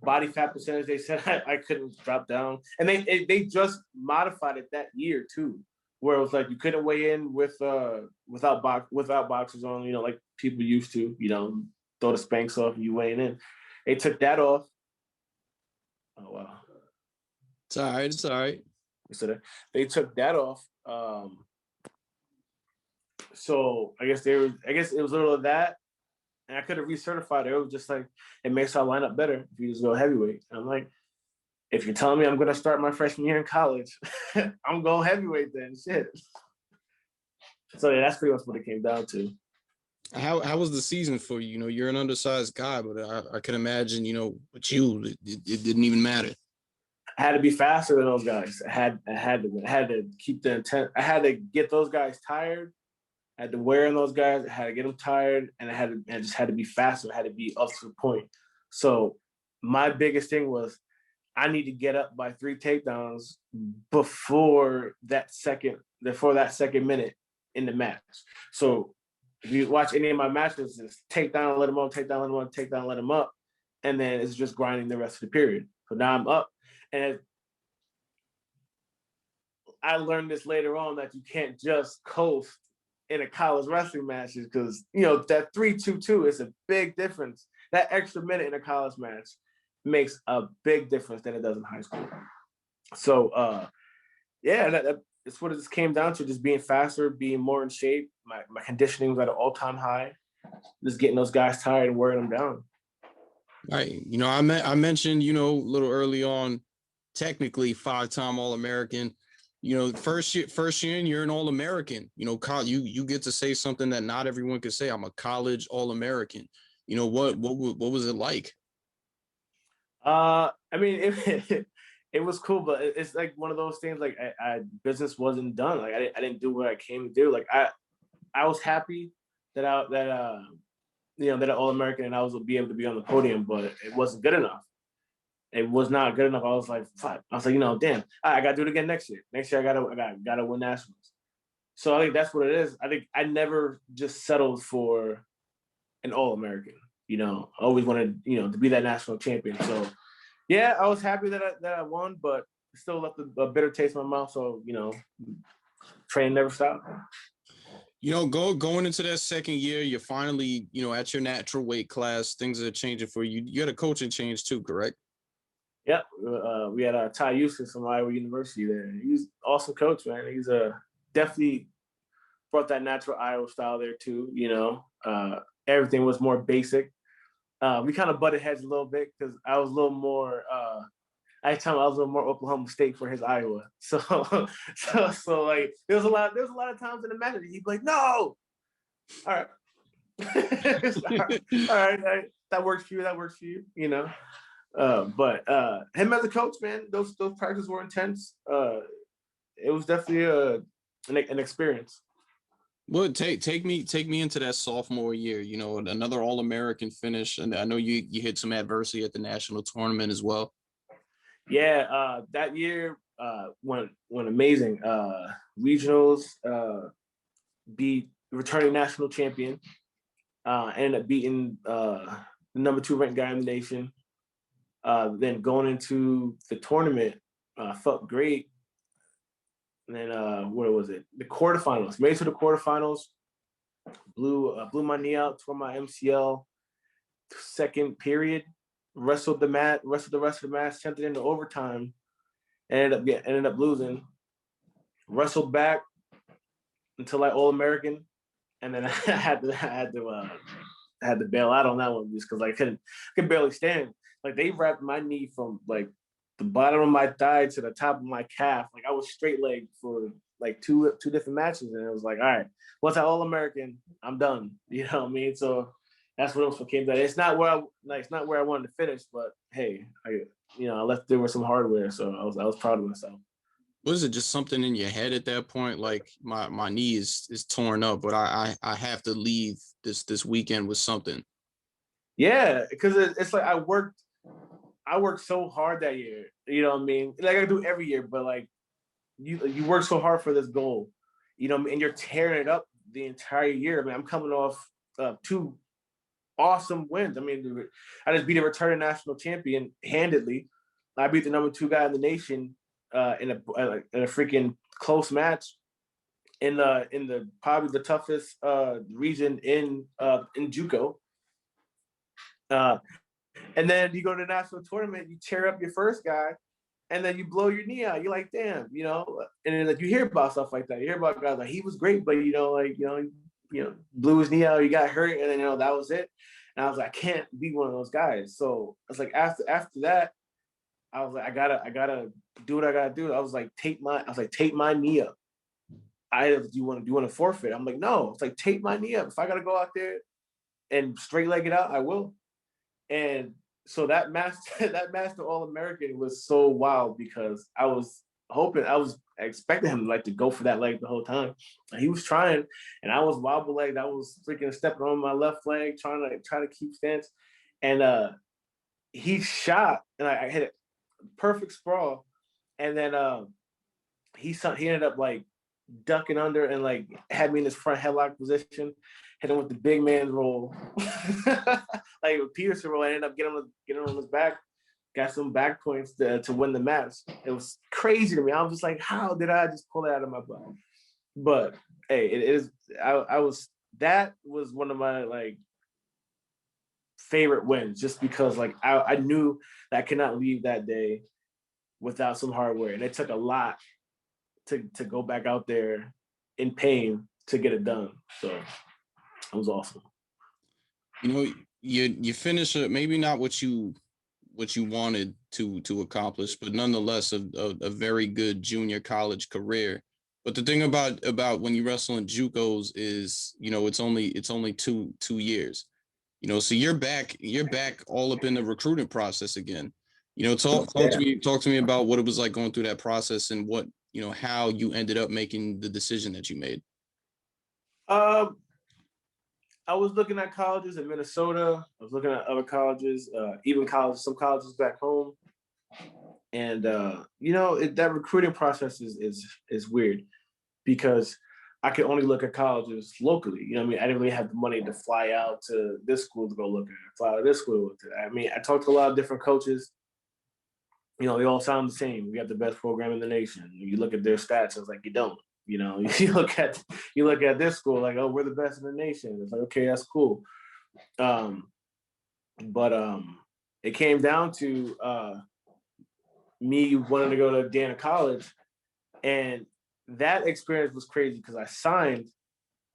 Body fat percentage, they said I couldn't drop down, and they just modified it that year too, where it was like you couldn't weigh in without boxers on, you know, like people used to, you know, throw the Spanx off and you weighing in. They took that off. Oh wow, It's all right. It's all right. so they took that off. So I guess it was a little of that, and I could have recertified it. It was just like, it makes our lineup better if you just go heavyweight. And I'm like, if you're telling me I'm going to start my freshman year in college, I'm going heavyweight then. Shit. So yeah, that's pretty much what it came down to. How was the season for you? You know, you're an undersized guy, but I can imagine, you know, with you, it didn't even matter. I had to be faster than those guys. I had to keep the intent. I had to get those guys tired. I had to wear in those guys. I had to get them tired, and I just had to be faster. I had to be up to the point. So my biggest thing was I need to get up by 3 takedowns before that second minute in the match. So if you watch any of my matches, it's take down, let him up, take down, let him up, take down, let him up, and then it's just grinding the rest of the period. So now I'm up, and I learned this later on that you can't just coast in a college wrestling match, because, you know, that 3-2-2 is a big difference. That extra minute in a college match makes a big difference than it does in high school. So yeah, that's what it just came down to, just being faster, being more in shape. My conditioning was at an all-time high, just getting those guys tired and wearing them down. Right. You know, I mentioned, you know, a little early on, technically 5-time All-American. You know, first year you're an All-American. You know, you get to say something that not everyone could say. I'm a college All-American. You know, what was it like? I mean, it was cool, but it's like one of those things. Like, business wasn't done. Like, I didn't do what I came to do. Like, I was happy that you know, that an All-American, and I was be able to be on the podium, but it wasn't good enough. It was not good enough. I was like, fuck. I was like, you know, damn, I got to do it again next year. Next year, I gotta win nationals. So I think that's what it is. I think I never just settled for an All-American. You know, I always wanted, you know, to be that national champion. So yeah, I was happy that I won, but still left a bitter taste in my mouth. So, you know, training never stopped. You know, going into that second year, you're finally, you know, at your natural weight class. Things are changing for you. You had a coaching change too, correct? Yep. We had Ty Eustace from Iowa University there. He's awesome coach, man. He's definitely brought that natural Iowa style there too. You know, everything was more basic. We kind of butted heads a little bit because I was a little more. I was a little more Oklahoma State for his Iowa. So like there was a lot of times in the match he'd be like, no, all right. all right, that works for you, you know. But him as a coach, man, those practices were intense. It was definitely an experience. Well, take me into that sophomore year. You know, another All-American finish, and I know you hit some adversity at the national tournament as well. Yeah, that year went amazing. Regionals, beat returning national champion. Ended up beating the number 2 ranked guy in the nation. Then going into the tournament, felt great. And then what was it? The quarterfinals. Made it to the quarterfinals. Blew my knee out, tore my MCL. Second period, wrestled the rest of the match, sent it into overtime. Ended up losing. Wrestled back until I All-American, and then I had to bail out on that one just because I could barely stand. Like, they wrapped my knee from like the bottom of my thigh to the top of my calf. Like, I was straight legged for like two different matches, and it was like, all right, once I All-American, I'm done. You know what I mean? So that's what else came down. It's not where I wanted to finish, but hey, I left there with some hardware, so I was proud of myself. Was it just something in your head at that point? Like, my knee is torn up, but I have to leave this weekend with something. Yeah, because it's like I worked so hard that year. You know what I mean? Like I do every year, but like you work so hard for this goal, you know, and you're tearing it up the entire year. I mean, I'm coming off 2 awesome wins. I mean, I just beat a returning national champion handedly. I beat the number 2 guy in the nation in a freaking close match in the probably the toughest region in JUCO. And then you go to the national tournament, you tear up your first guy, and then you blow your knee out. You're like, damn, you know. And then like you hear about stuff like that. You hear about guys like he was great, but blew his knee out, he got hurt, and then that was it. And I was like, I can't be one of those guys. So it's like after that, I was like, I gotta do what I gotta do. I was like, tape my knee up. Do you want to forfeit? I'm like, no. It's like, tape my knee up. If I gotta go out there and straight leg it out, I will. And so that master All-American was so wild because I was expecting him to go for that leg the whole time. And he was trying, and I was wobble legged. I was freaking stepping on my left leg, trying to keep stance. And he shot, and I hit it perfect sprawl. And then he ended up like ducking under and like had me in his front headlock position, hit him with the big man roll. Like with Peterson roll, I ended up getting him on his back, got some back points to win the match. It was crazy to me. I was just like, how did I just pull it out of my butt? But hey, it is. That was one of my like favorite wins, just because like I knew that I could not leave that day without some hardware, and it took a lot to go back out there in pain to get it done. So it was awesome. You finish maybe not what you wanted to accomplish, but nonetheless a very good junior college career. But the thing about when you wrestle in JUCOs is, it's only two years. So you're back all up in the recruiting process again. Talk to me about what it was like going through that process and what, how you ended up making the decision that you made. I was looking at colleges in Minnesota. I was looking at other colleges, even some colleges back home. And that recruiting process is weird because I could only look at colleges locally. I didn't really have the money to fly out to this school to go look at it, fly out to this school to look at it. I talked to a lot of different coaches. They all sound the same. We have the best program in the nation. You look at their stats, it's like you don't. You look at this school like, oh, we're the best in the nation. It's like, okay, that's cool. But it came down to me wanting to go to Dana College, and that experience was crazy because I signed,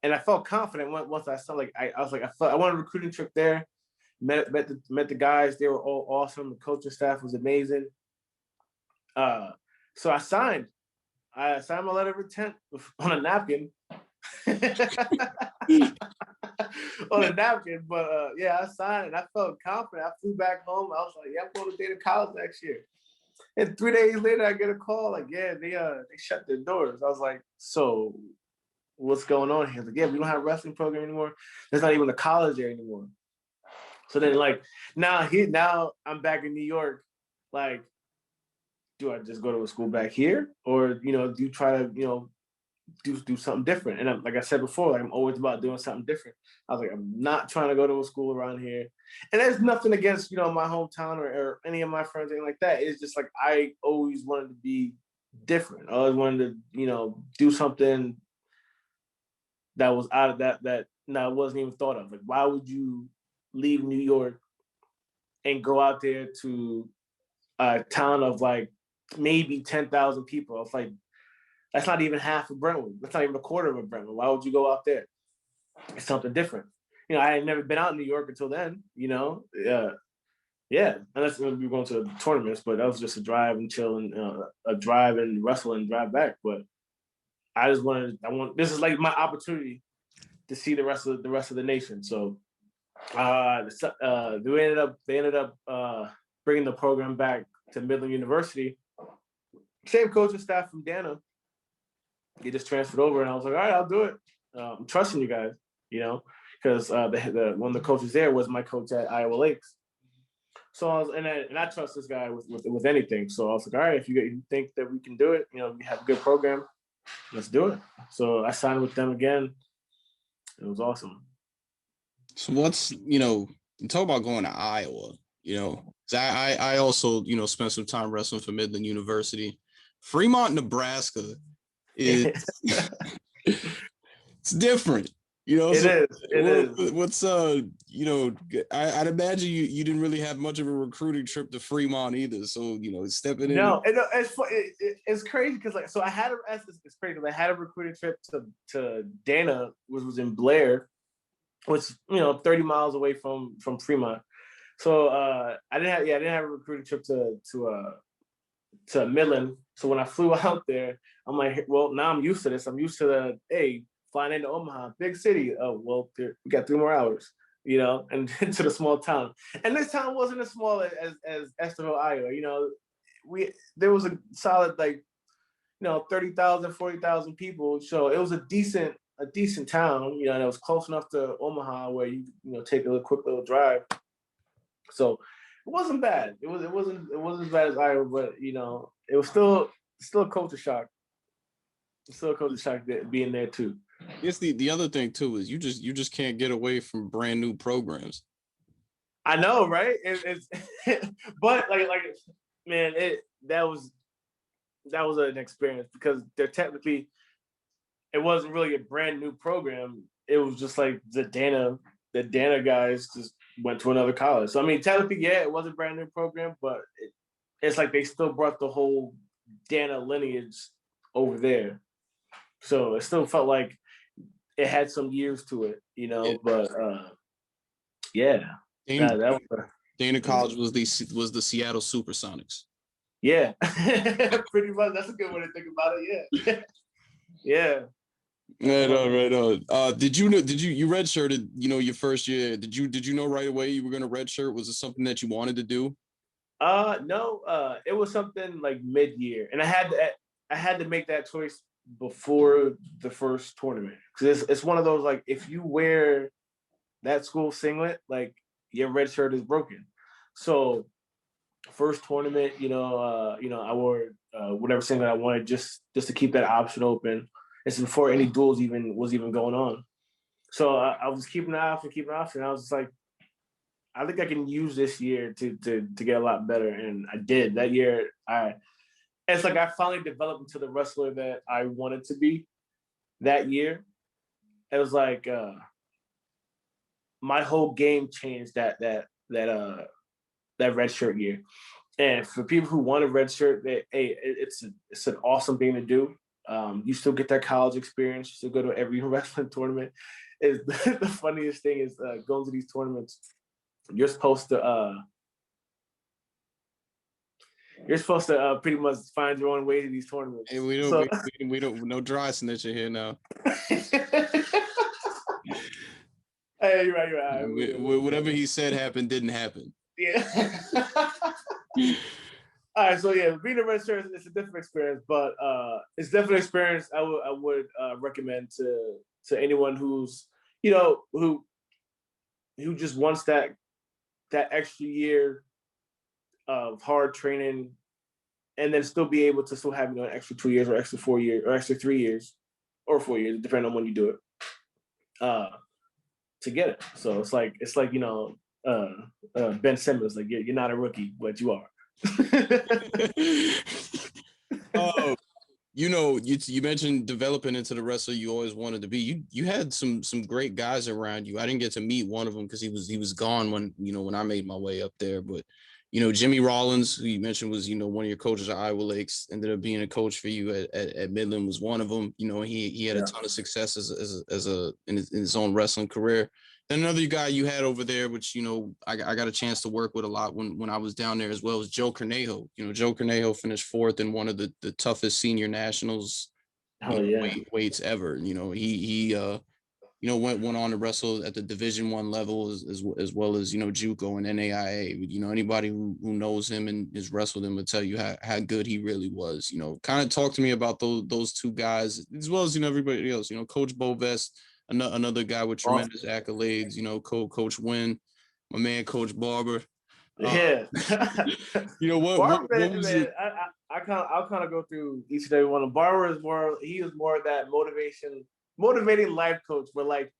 and I felt confident once I signed. I wanted a recruiting trip there. Met the guys. They were all awesome. The coaching staff was amazing. So I signed my letter of intent on a napkin. On a napkin, but I signed and I felt confident. I flew back home. I was like, yeah, I'm going to Dana College next year. And 3 days later, I get a call like, yeah, they shut their doors. I was like, so what's going on here? Like, yeah, we don't have a wrestling program anymore. There's not even a college there anymore. So then, like, now I'm back in New York. Like, do I just go to a school back here, or do you try to do something different? And like I said before, like, I'm always about doing something different. I was like, I'm not trying to go to a school around here. And there's nothing against my hometown or any of my friends, anything like that. It's just like I always wanted to be different. I always wanted to do something that was out of that wasn't even thought of. Like, why would you leave New York and go out there to a town of like maybe 10,000 people? It's like, that's not even half of Brentwood. That's not even a quarter of Brentwood. Why would you go out there? It's something different. I had never been out in New York until then, unless we were going to tournaments, but that was just a drive and chill and a drive and wrestle and drive back. But this is like my opportunity to see the rest of the nation. So they ended up bringing the program back to Midland University. Same coaching staff from Dana. He just transferred over, and I was like, all right, I'll do it. I'm trusting you guys, because one of the coaches there was my coach at Iowa Lakes. So I trust this guy with anything. So I was like, all right, if you think that we can do it, we have a good program, let's do it. So I signed with them again. It was awesome. So what's, you talk about going to Iowa, 'cause I also, spent some time wrestling for Midland University. Fremont, Nebraska is it's different, It so is. It is. what's I'd imagine you didn't really have much of a recruiting trip to Fremont either. So, stepping in. No, it's crazy because so I had it's crazy. I had a recruiting trip to Dana, which was in Blair, which 30 miles away from Fremont. So I didn't have a recruiting trip to Midland. So when I flew out there, I'm like, well, now I'm used to this. I'm used to flying into Omaha, big city. Oh, well, we got 3 more hours, and into the small town. And this town wasn't as small as Esterville, Iowa. There was a solid 30,000, 40,000 people. So it was a decent town, and it was close enough to Omaha where you take a quick little drive. So it wasn't bad. It wasn't as bad as Iowa, but it was still a culture shock. Still a culture shock being there too. I guess the other thing too is you just can't get away from brand new programs. I know, right? It's but man, that was an experience because they're technically, it wasn't really a brand new program. It was just like the Dana guys just went to another college. So I mean, technically, yeah, it was a brand new program, but it's like they still brought the whole Dana lineage over there. So it still felt like it had some years to it, Yeah. But yeah, Dana College was the Seattle Supersonics. Yeah, pretty much. That's a good way to think about it. Yeah, yeah. Right on. Did you redshirted? Your first year. Did you know right away you were going to redshirt? Was it something that you wanted to do? No. It was something like mid-year, and I had to make that choice before the first tournament because it's one of those like if you wear that school singlet, like your red shirt is broken. So first tournament, I wore whatever singlet I wanted just to keep that option open. It's before any duels was even going on. So I was keeping the option. I was just like, I think I can use this year to get a lot better, and I did. That year, it's like I finally developed into the wrestler that I wanted to be. That year, it was like my whole game changed that red shirt year. And for people who want a red shirt, it's an awesome thing to do. You still get that college experience. You still go to every wrestling tournament. The funniest thing is going to these tournaments. You're supposed to pretty much find your own way to these tournaments. Hey, we don't no dry snitching here now. Hey, you're right. Whatever he said happened didn't happen. Yeah. All right, so yeah, being a red shirt is a different experience, but it's definitely an experience I would recommend to anyone who's who just wants that extra year of hard training, and then still be able to still have an extra 2 years or extra 4 years or extra 3 years or 4 years, depending on when you do it, to get it. So it's like Ben Simmons, like you're not a rookie, but you are. Oh, you mentioned developing into the wrestler you always wanted to be. You had some great guys around you. I didn't get to meet one of them because he was gone when I made my way up there. But Jimmy Rollins, who you mentioned was one of your coaches at Iowa Lakes, ended up being a coach for you at Midland, was one of them. He had a ton of success in his own wrestling career. Then another guy you had over there, which I got a chance to work with a lot when I was down there as well, was Joe Cornejo. Joe Cornejo finished 4th in one of the toughest senior nationals weights ever. He went on to wrestle at the Division I level as well as JUCO and NAIA. Anybody who knows him and has wrestled him will tell you how good he really was. Kind of talk to me about those two guys as well as everybody else. Coach Bovest, another guy with tremendous accolades. Coach Wynn, my man, Coach Barber. Yeah. What was it? I'll kind of go through each and every one. Barber is more of that motivating life coach where like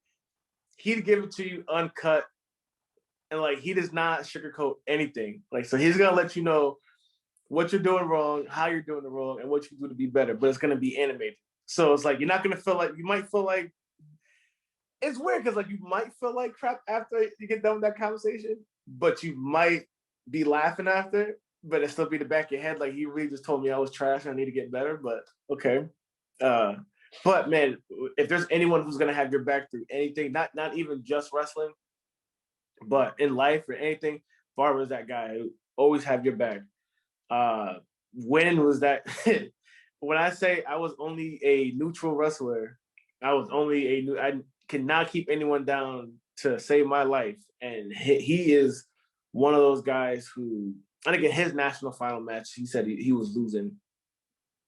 he'd give it to you uncut, and like he does not sugarcoat anything. Like, so he's gonna let you know what you're doing wrong, how you're doing it wrong, and what you do to be better. But it's gonna be animated. So it's like you're not gonna feel like, you might feel like, it's weird because like you might feel like crap after you get done with that conversation, but you might be laughing after, but it still be the back of your head like, he really just told me I was trash and I need to get better. But okay. But man, if there's anyone who's gonna have your back through anything, not even just wrestling, but in life or anything, Barber is that guy who always have your back. When was that? When I say I was only a neutral wrestler, I cannot keep anyone down to save my life. And he is one of those guys who, I think in his national final match, he said he was losing.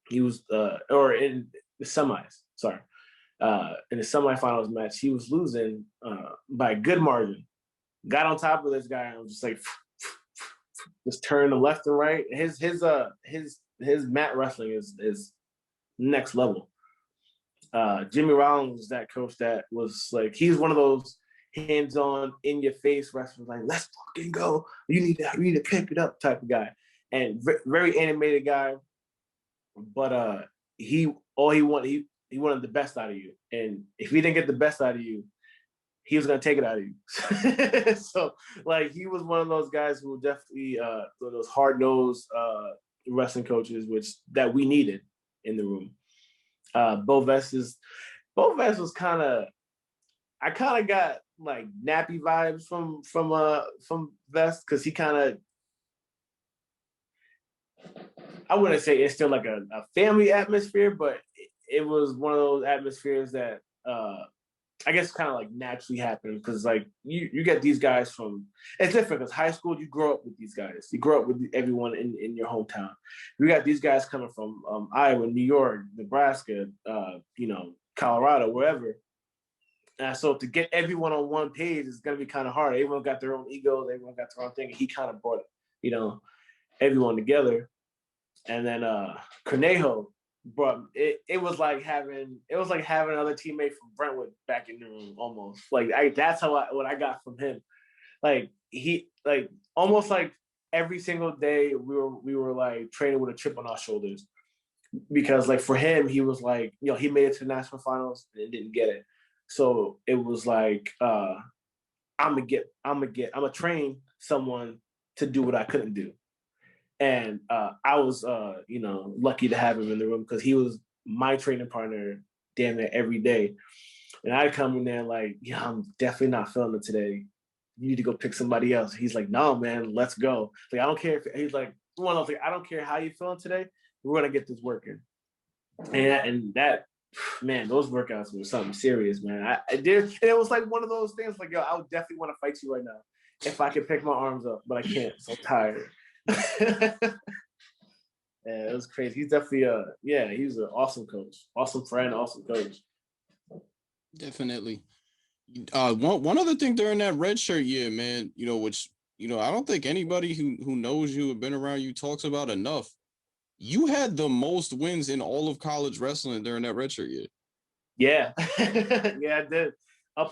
He was, or in the semis, sorry. In the semifinals match, he was losing by a good margin. Got on top of this guy and was just like, just turn to left and right. His mat wrestling is next level. Jimmy Rollins was that coach that was like, he's one of those hands-on, in-your-face wrestlers, like, let's fucking go. You need to pick it up type of guy. And very animated guy. But he wanted the best out of you. And if he didn't get the best out of you, he was gonna take it out of you. So like, he was one of those guys who definitely those hard-nosed wrestling coaches, that we needed in the room. Bo Vest was kind of, I kind of got like nappy vibes from Vest, because he kind of, I wouldn't say it's still like a family atmosphere, but it was one of those atmospheres that I guess kind of like naturally happens, because like you get these guys from, it's different because high school, you grow up with these guys. You grow up with everyone in your hometown. You got these guys coming from Iowa, New York, Nebraska, Colorado, wherever. So to get everyone on one page is going to be kind of hard. Everyone got their own egos. Everyone got their own thing. And he kind of brought, everyone together. And then Cornejo brought it. It was like having another teammate from Brentwood back in the room almost. Like that's what I got from him. Like he almost like every single day we were like training with a chip on our shoulders, because like for him, he was like, he made it to the national finals and didn't get it. So it was like, I'm gonna train someone to do what I couldn't do. And I was, lucky to have him in the room, because he was my training partner damn near every day. And I'd come in there like, I'm definitely not feeling it today. You need to go pick somebody else. He's like, no, man, let's go. Like, I don't care he's like, one of those, like, I don't care how you feeling today. We're gonna get this working. And that, man, those workouts were something serious, man. I did, and it was like one of those things like, I would definitely want to fight you right now if I could pick my arms up, but I can't. So I'm tired. Yeah, it was crazy. He's definitely he's an awesome coach, awesome friend, awesome coach. Definitely. One other thing during that red shirt year, man, which I don't think anybody who knows you or been around you talks about enough. You had the most wins in all of college wrestling during that red shirt year. Yeah, yeah, I did. I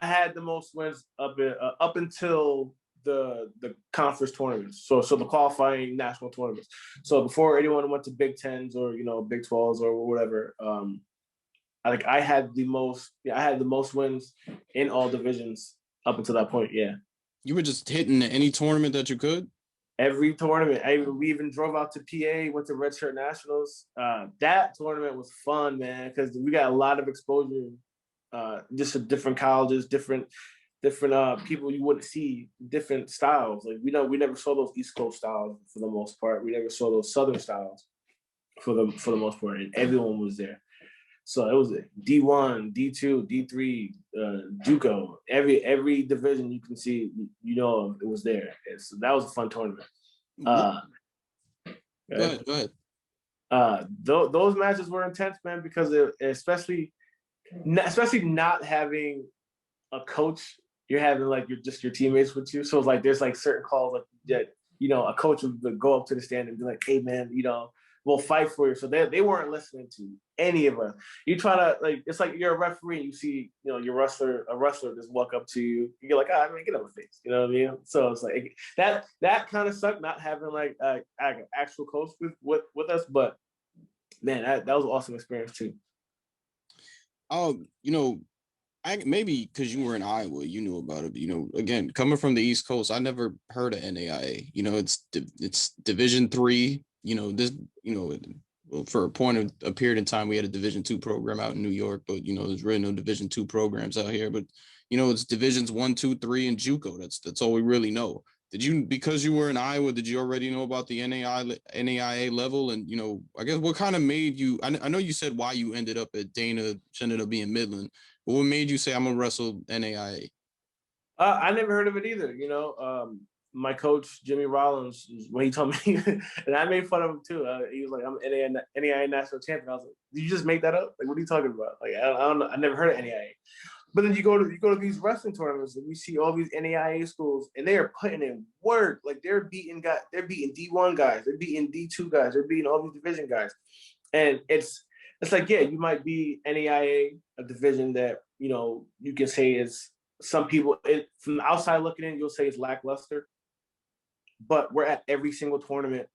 had the most wins up until the conference tournaments. So the qualifying national tournaments. So before anyone went to Big Tens or Big 12s or whatever, I had the most wins in all divisions up until that point. Yeah. You were just hitting any tournament that you could? Every tournament. We even drove out to PA, went to Red Shirt Nationals. That tournament was fun, man, because we got a lot of exposure just to different colleges, different people you wouldn't see, different styles. Like we never saw those East Coast styles for the most part. We never saw those Southern styles for the most part, and everyone was there. So it was D1, D2, D3, JUCO. Every division you can see, it was there. And so that was a fun tournament. Go ahead. Those matches were intense, man, because especially not having a coach, you're having like your teammates with you. So it's like there's like certain calls like that, a coach would go up to the stand and be like, hey man, will fight for you. So they weren't listening to any of us. You try to like, it's like you're a referee. And you see, a wrestler just walk up to you. You're like, I mean, get over face. You know what I mean? So it's like that kind of sucked, not having like an actual coach with us. But man, that was an awesome experience too. Oh, maybe because you were in Iowa, you knew about it. But, again, coming from the East Coast, I never heard of NAIA. It's Division III. For a period of time, we had a Division II program out in New York, but there's really no Division II programs out here. But it's Divisions 1, 2, 3, and JUCO. That's all we really know. Because you were in Iowa, did you already know about the NAIA level? And I guess what kind of made you? I know you said why you ended up at Dana, ended up being Midland. But what made you say I'm gonna wrestle NAIA? I never heard of it either. My coach Jimmy Rollins, when he told me, and I made fun of him too. He was like, "I'm NAIA national champion." I was like, "Did you just make that up? Like, what are you talking about?" Like, I don't know. I never heard of NAIA. But then you go to these wrestling tournaments and we see all these NAIA schools and they are putting in work. Like they're beating D1 guys, they're beating D2 guys, they're beating all these division guys. And it's like, yeah, you might be NAIA, a division that, you can say is some people from the outside looking in, you'll say it's lackluster. But we're at every single tournament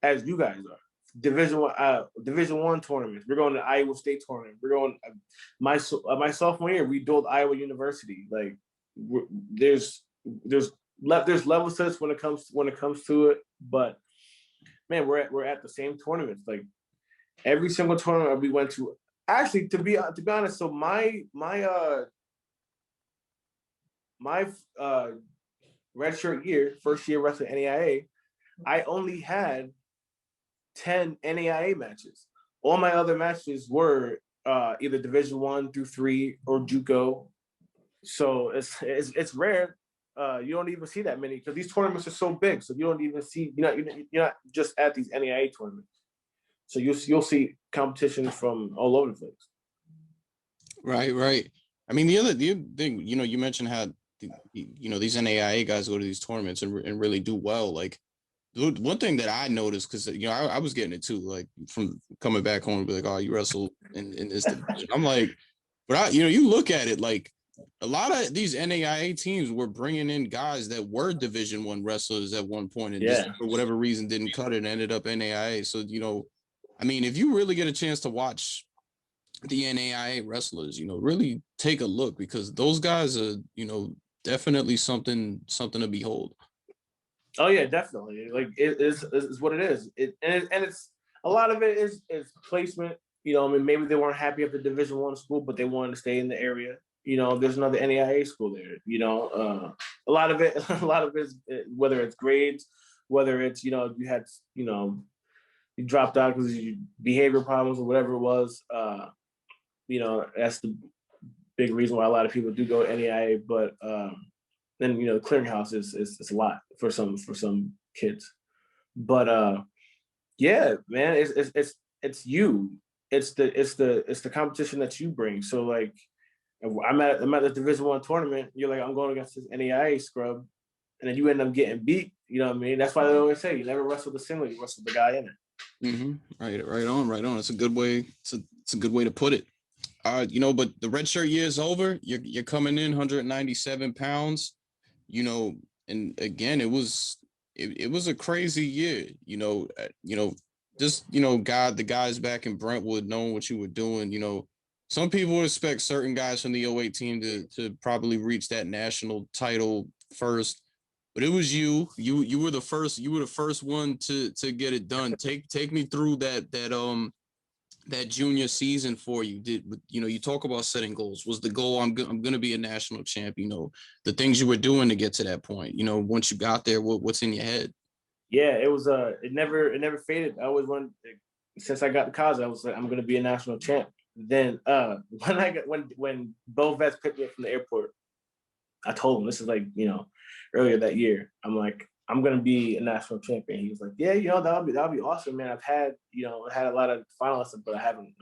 as you guys are. Division One tournaments. We're going to Iowa State tournament. We're going my sophomore year. We dueled Iowa University. Like there's levels to this when it comes to it. But man, we're at the same tournaments. Like every single tournament we went to. Actually, to be honest, so my redshirt year, first year wrestling NAIA, I only had 10 NAIA matches. All my other matches were either Division 1 through 3 or JUCO. So it's rare. You don't even see that many because these tournaments are so big. So you don't even see you're not just at these NAIA tournaments. So you'll see competition from all over the place. Right. I mean, the other thing, you mentioned how these NAIA guys go to these tournaments and really do well. Like one thing that I noticed, because I was getting it too, like from coming back home and be like, oh, you wrestle in this division. I'm like, but you look at it, like a lot of these NAIA teams were bringing in guys that were Division I wrestlers at one point, and just for whatever reason didn't cut it and ended up NAIA. So I mean, if you really get a chance to watch the NAIA wrestlers, really take a look, because those guys are definitely something to behold. Oh yeah, definitely. Like it is what it is. And it's a lot of it is placement. I mean, maybe they weren't happy at the Division I school, but they wanted to stay in the area. There's another NAIA school there. A lot of it is whether it's grades, whether it's you had you dropped out because of your behavior problems or whatever it was. That's the big reason why a lot of people do go to NAIA, but. Then the clearinghouse is a lot for some kids, but yeah, man, it's you, it's the competition that you bring. So like, I'm at the Division I tournament. You're like, I'm going against this NAIA scrub, and then you end up getting beat. You know what I mean? That's why they always say you never wrestle the single, you wrestle the guy in it. Mm-hmm. Right on. It's a good way. It's a good way to put it. But the redshirt year is over. You're coming in 197 pounds. And again, it was a crazy year. Just the guys back in Brentwood knowing what you were doing. Some people expect certain guys from the 08 team to probably reach that national title first, but it was you. You were the first. You were the first one to get it done. Take me through that junior season for you. You talk about setting goals. Was the goal I'm going to be a national champ? The things you were doing to get to that point. Once you got there, what's in your head? Yeah, it was it never faded. I always wanted, since I got to college, I was like, I'm going to be a national champ. Then when Bo Vets picked me up from the airport, I told him, this is like earlier that year, I'm like, I'm gonna be a national champion. He was like, yeah, that'll be awesome, man. I've had a lot of finalists, but I haven't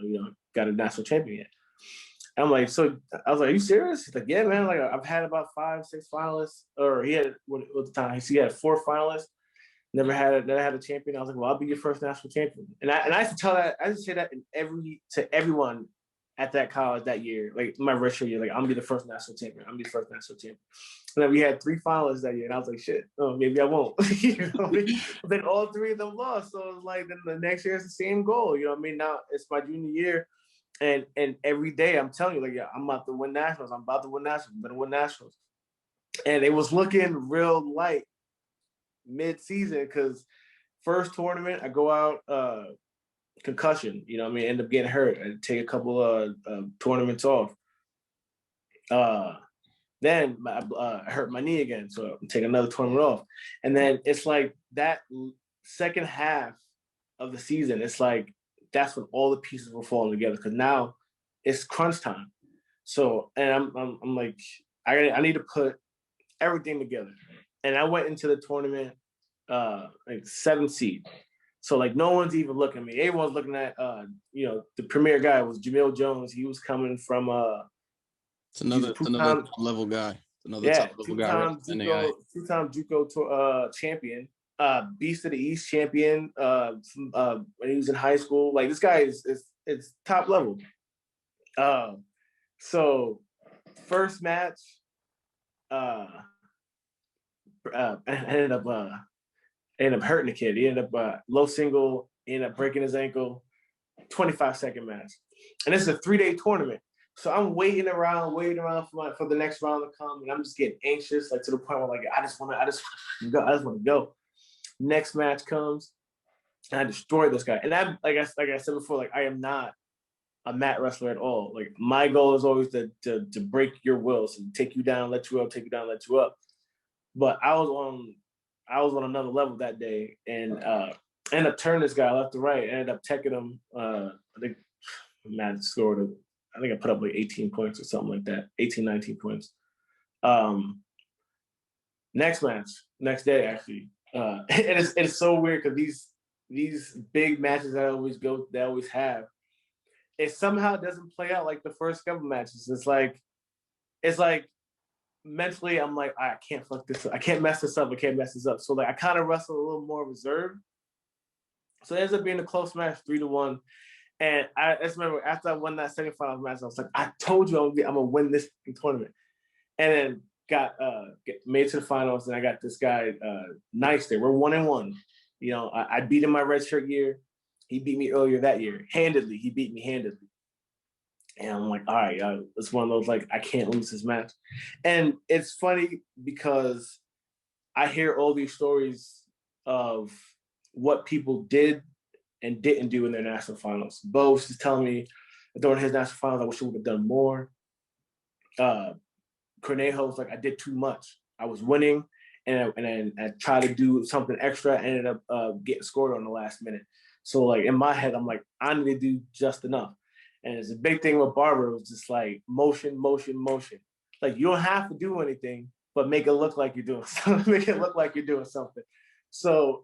got a national champion yet. And I'm like, so I was like, are you serious? He's like, yeah, man. Like I've had about 5, 6 finalists, or he had at the time he had 4 finalists. never had a champion. I was like, well, I'll be your first national champion. And I used to tell that, I used to say that to everyone at that college that year, like my freshman year, like I'm gonna be the first national champion. I'm gonna be the first national champion. And then we had 3 finalists that year, and I was like, shit, oh, maybe I won't. You know what I mean? But then all 3 of them lost. So it was like, then the next year is the same goal. You know what I mean? Now it's my junior year. And every day I'm telling you, like, yeah, I'm about to win nationals. I'm about to win nationals. I'm gonna win nationals. And it was looking real light mid-season because first tournament I go out concussion. You know what I mean? End up getting hurt. I take a couple of tournaments off. Then I hurt my knee again, so I take another tournament off. And then it's like that second half of the season, it's like that's when all the pieces were falling together because now it's crunch time. So, and I'm like, I need to put everything together. And I went into the tournament like 7th seed. So like no one's even looking at me. Everyone's looking at the premier guy was Jamil Jones. He was coming from it's another top level guy. Top level guy. Right? Two-time JUCO champion. Beast of the East champion when he was in high school. Like this guy is top level. So first match, I ended up hurting the kid. He ended up low single, he ended up breaking his ankle, 25-second match. And this is a 3-day tournament. So I'm waiting around for the next round to come, and I'm just getting anxious, like to the point where like I just want to go. Next match comes, and I destroy this guy. And I'm like I said before, like I am not a mat wrestler at all. Like my goal is always to break your will, so take you down, let you up, take you down, let you up. But I was on another level that day, and ended up turning this guy left to right. Ended up teching him. I think Matt scored I think I put up like 18 points or something like that, 18, 19 points. Next match, next day actually. And it's so weird because these big matches that I always have, it somehow doesn't play out like the first couple matches. It's like mentally I'm like, I can't fuck this up. I can't mess this up. So like I kind of wrestle a little more reserved. So it ends up being a close match, 3-1. And I just remember after I won that semifinals match, I was like, I told you I'm gonna win this tournament. And then got made to the finals, and I got this guy Nice there. We're 1-1. You know, I beat him my redshirt year. He beat me earlier that year handedly. He beat me handedly. And I'm like, all right, it's one of those like I can't lose this match. And it's funny because I hear all these stories of what people did and didn't do in their national finals. Bo was just telling me during his national finals, I wish I would have done more. Cornejo was like, I did too much. I was winning, and I tried to do something extra. I ended up getting scored on the last minute. So like in my head, I'm like, I need to do just enough. And it's a big thing with Barber. It was just like motion. Like you don't have to do anything, but make it look like you're doing something. Make it look like you're doing something. So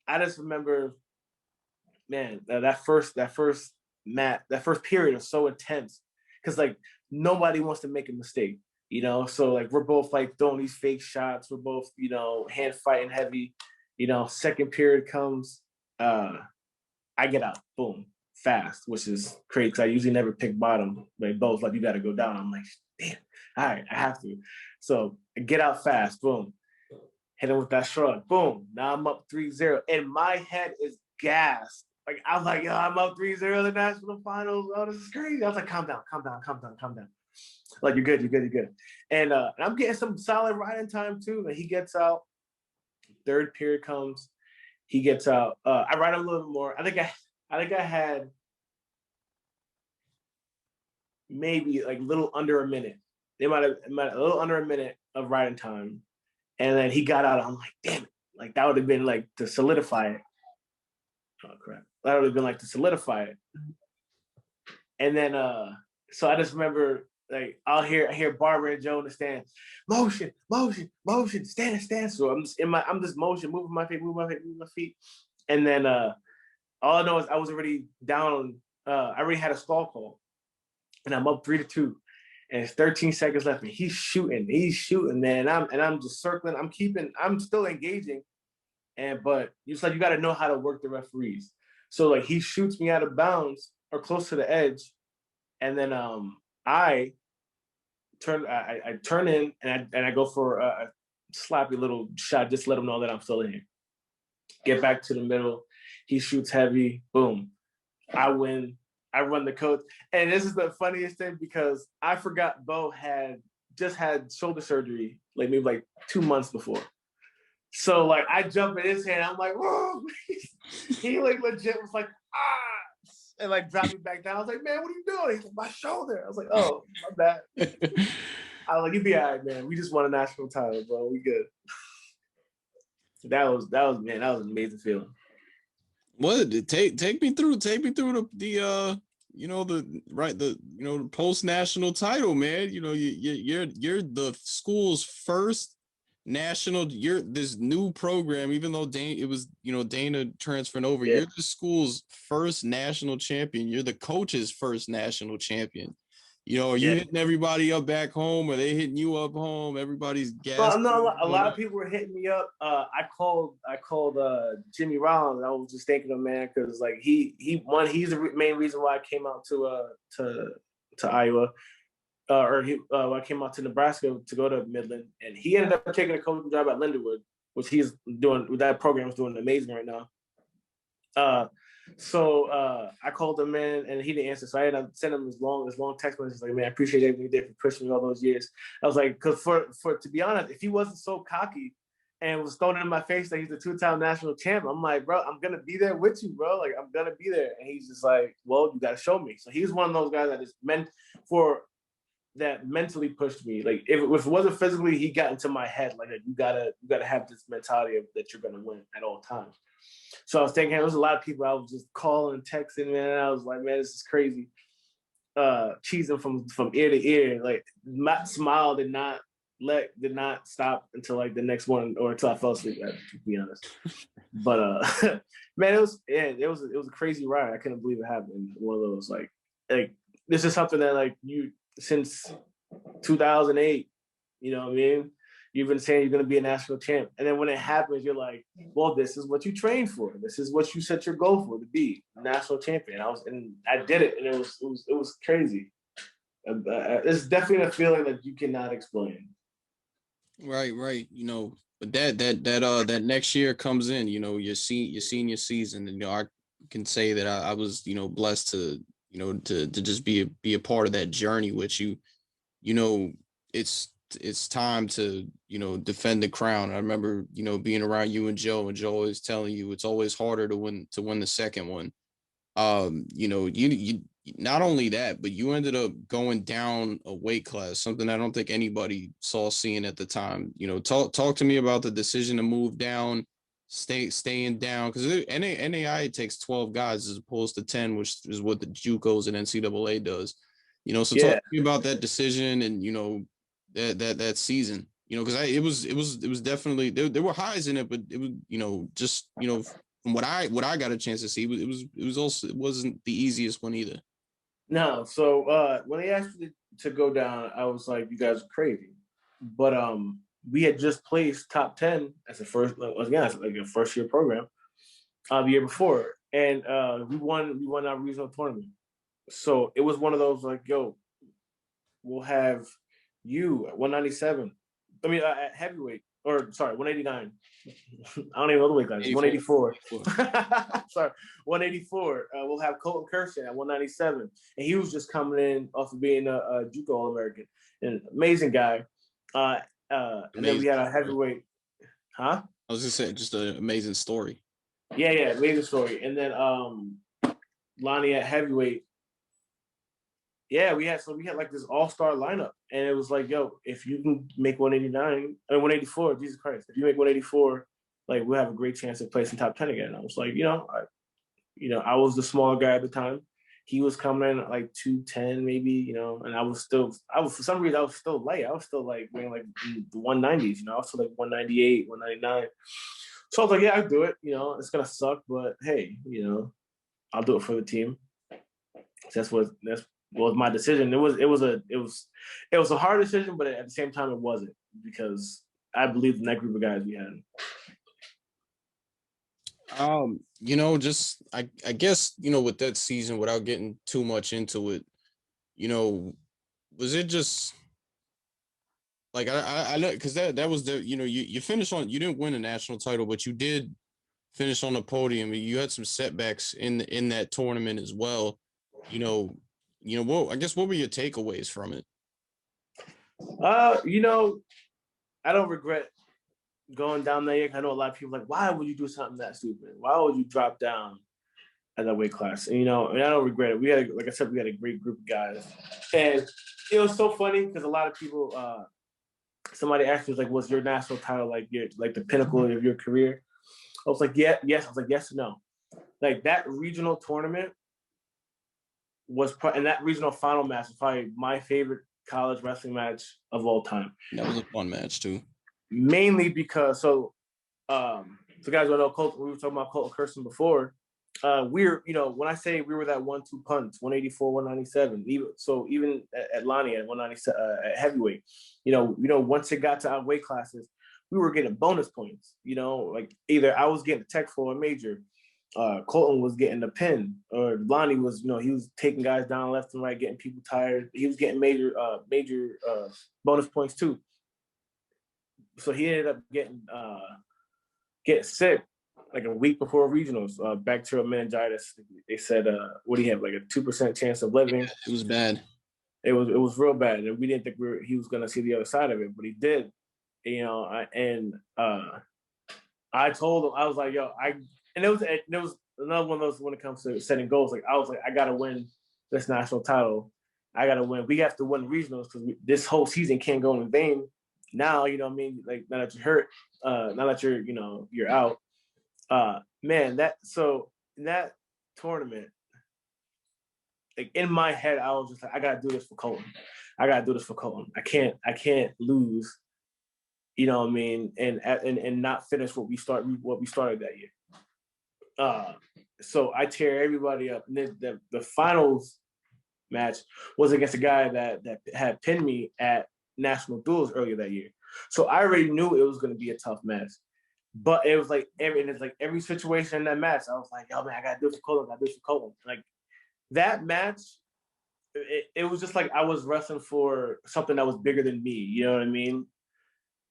I just remember, man, that first period was so intense because like nobody wants to make a mistake, you know. So like we're both like throwing these fake shots. We're both, you know, hand fighting heavy. You know, second period comes, I get out, boom, fast, which is crazy because I usually never pick bottom. But both like you got to go down. I'm like, damn, all right, I have to. So I get out fast, boom, hit him with that shrug, boom. Now I'm up 3-0, and my head is gassed. Like I'm like, yo, I'm up 3-0 in the national finals. Oh, this is crazy. I was like, calm down. Like you're good. And I'm getting some solid riding time too. And he gets out. Third period comes. He gets out. I ride him a little bit more. I think I had maybe like a little under a minute. They might have a little under a minute of riding time. And then he got out. I'm like, damn it. Like that would have been like to solidify it. Oh crap. That would have been like to solidify it. And then so I just remember like I hear Barbara and Joe in the stand, motion, stand. So I'm just motion, moving my feet. And then all I know is I was already down, I already had a stall call. And I'm up 3-2. And it's 13 seconds left. And he's shooting, man. And I'm just circling. I'm still engaging. but it's like you got to know how to work the referees. So like he shoots me out of bounds or close to the edge, and then I turn in and I go for a sloppy little shot, just let him know that I'm still in here. Get back to the middle. He shoots heavy. Boom. I win. I run the coach. And this is the funniest thing because I forgot Bo had just had shoulder surgery, like maybe like 2 months before. So like I jump in his hand. I'm like, whoa. He like legit was like, ah, and like dropped me back down. I was like, man, what are you doing? He's like, my shoulder. I was like, oh, my bad. I was like, you be all right, man. We just won a national title, bro. We good. That was man, that was an amazing feeling. What take me through the the post national title, man. You know, you're the school's first national. You're this new program, even though Dana transferring over. Yeah. You're the school's first national champion. You're the coach's first national champion. You know, are you hitting everybody up back home? Are they hitting you up home? Everybody's gassed. No, a lot of people were hitting me up. I called Jimmy Rollins. I was just thanking him, man, because like he's the main reason why I came out to Iowa, I came out to Nebraska to go to Midland, and he ended up taking a coaching job at Lindenwood, which he's doing. That program is doing amazing right now. So I called him, man, and he didn't answer. So I had to send him this long text message like, man, I appreciate everything you did for pushing me all those years. I was like, because for to be honest, if he wasn't so cocky and was throwing it in my face that he's a 2-time national champ, I'm like, bro, I'm gonna be there with you, bro. Like I'm gonna be there. And he's just like, well, you gotta show me. So he's one of those guys that is meant for that mentally pushed me. Like if it wasn't physically, he got into my head like you gotta have this mentality of that you're gonna win at all times. So I was thinking, there was a lot of people I was just calling, texting, man. And I was like, man, this is crazy. Cheesing from ear to ear. Like my smile did not stop until like the next one or until I fell asleep, to be honest. But man, it was a crazy ride. I couldn't believe it happened. One of those like this is something that like you since 2008, you know what I mean? You've been saying you're going to be a national champ. And then when it happens, you're like, well, this is what you trained for. This is what you set your goal for, to be a national champion. And I did it. And it was crazy. It's definitely a feeling that you cannot explain. Right. You know, but that next year comes in, you know, your senior season. And, you know, I can say that I was, you know, blessed to, you know, to just be a part of that journey with you. You know, it's time to, you know, defend the crown. I remember, you know, being around you and Joe always telling you it's always harder to win the second one. You know, you not only that, but you ended up going down a weight class, something I don't think anybody saw seeing at the time. You know, talk to me about the decision to move down, staying down, because NAIA takes 12 guys as opposed to 10, which is what the JUCOs and NCAA does. You know, so talk to me about that decision and, you know, that season, you know, because it was definitely there were highs in it, but it was, you know, just, you know, from what I got a chance to see, it wasn't the easiest one either. No, so when they asked me to go down, I was like, you guys are crazy. But we had just placed top 10 as a first year program the year before, and we won our regional tournament. So it was one of those like, yo, we'll have you at 197. I mean, at heavyweight, or sorry, 189. I don't even know the weight class. 184. Sorry, 184. We'll have Colton Kirsten at 197, and he was just coming in off of being a JUCO All-American, an amazing guy. And then we had a heavyweight. Huh? I was just saying, just an amazing story. Yeah, amazing story. And then Lonnie at heavyweight. Yeah, we had like this all-star lineup, and it was like, yo, if you can make 189 or 184, Jesus Christ, if you make 184, like we'll have a great chance of placing top 10 again. And I was like, I was the smaller guy at the time. He was coming in at like 210 maybe, you know, and I was for some reason I was still light. I was still like weighing like the 190s, you know, I was still like 198, 199. So I was like, yeah, I'll do it. You know, it's gonna suck, but hey, you know, I'll do it for the team. That's was my decision. It was a hard decision, but at the same time it wasn't, because I believed in that group of guys we had. Just I guess, with that season, without getting too much into it, was it just like I know, because that was the you finished on, you didn't win a national title, but you did finish on the podium. You had some setbacks in that tournament as well. You know, what, I guess, what were your takeaways from it? I don't regret going down there. I know a lot of people like, why would you do something that stupid? Why would you drop down at that weight class? And, and I don't regret it. We had, like I said, we had a great group of guys. And it was so funny because a lot of people, somebody asked me, like, was your national title like the pinnacle of your career? I was like, yeah, yes. I was like, yes and no. Like that regional tournament and that regional final match was probably my favorite college wrestling match of all time. That was a fun match too. Mainly because so guys don't know Colton, we were talking about Colton Kirsten before. We're, when I say we were that 1-2 punch, 184, 197, even at Lonnie at 197 at heavyweight, once it got to our weight classes, we were getting bonus points. Like either I was getting a tech for a major, Colton was getting a pin, or Lonnie was, he was taking guys down left and right, getting people tired. He was getting major bonus points too. So he ended up getting sick like a week before regionals, bacterial meningitis. They said, what do you have, like a 2% chance of living? Yeah, it was bad. It was real bad, and we didn't think he was going to see the other side of it, but he did. I told him, I was like, yo, and it was another one of those when it comes to setting goals. Like I was like, I got to win this national title. I got to win. We have to win regionals because this whole season can't go in vain. Now, you know what I mean? Like now that you're hurt, now that you're out. Man, in that tournament, like in my head, I was just like, I gotta do this for Colton. I gotta do this for Colton. I can't lose. You know what I mean? And not finish what we started that year. So I tear everybody up. And then the finals match was against a guy that had pinned me at national duels earlier that year. So I already knew it was going to be a tough match. But it was like every situation in that match, I was like, yo, man, I got to do it for Colton. I got to do it for Colton. Like that match, it was just like I was wrestling for something that was bigger than me. You know what I mean?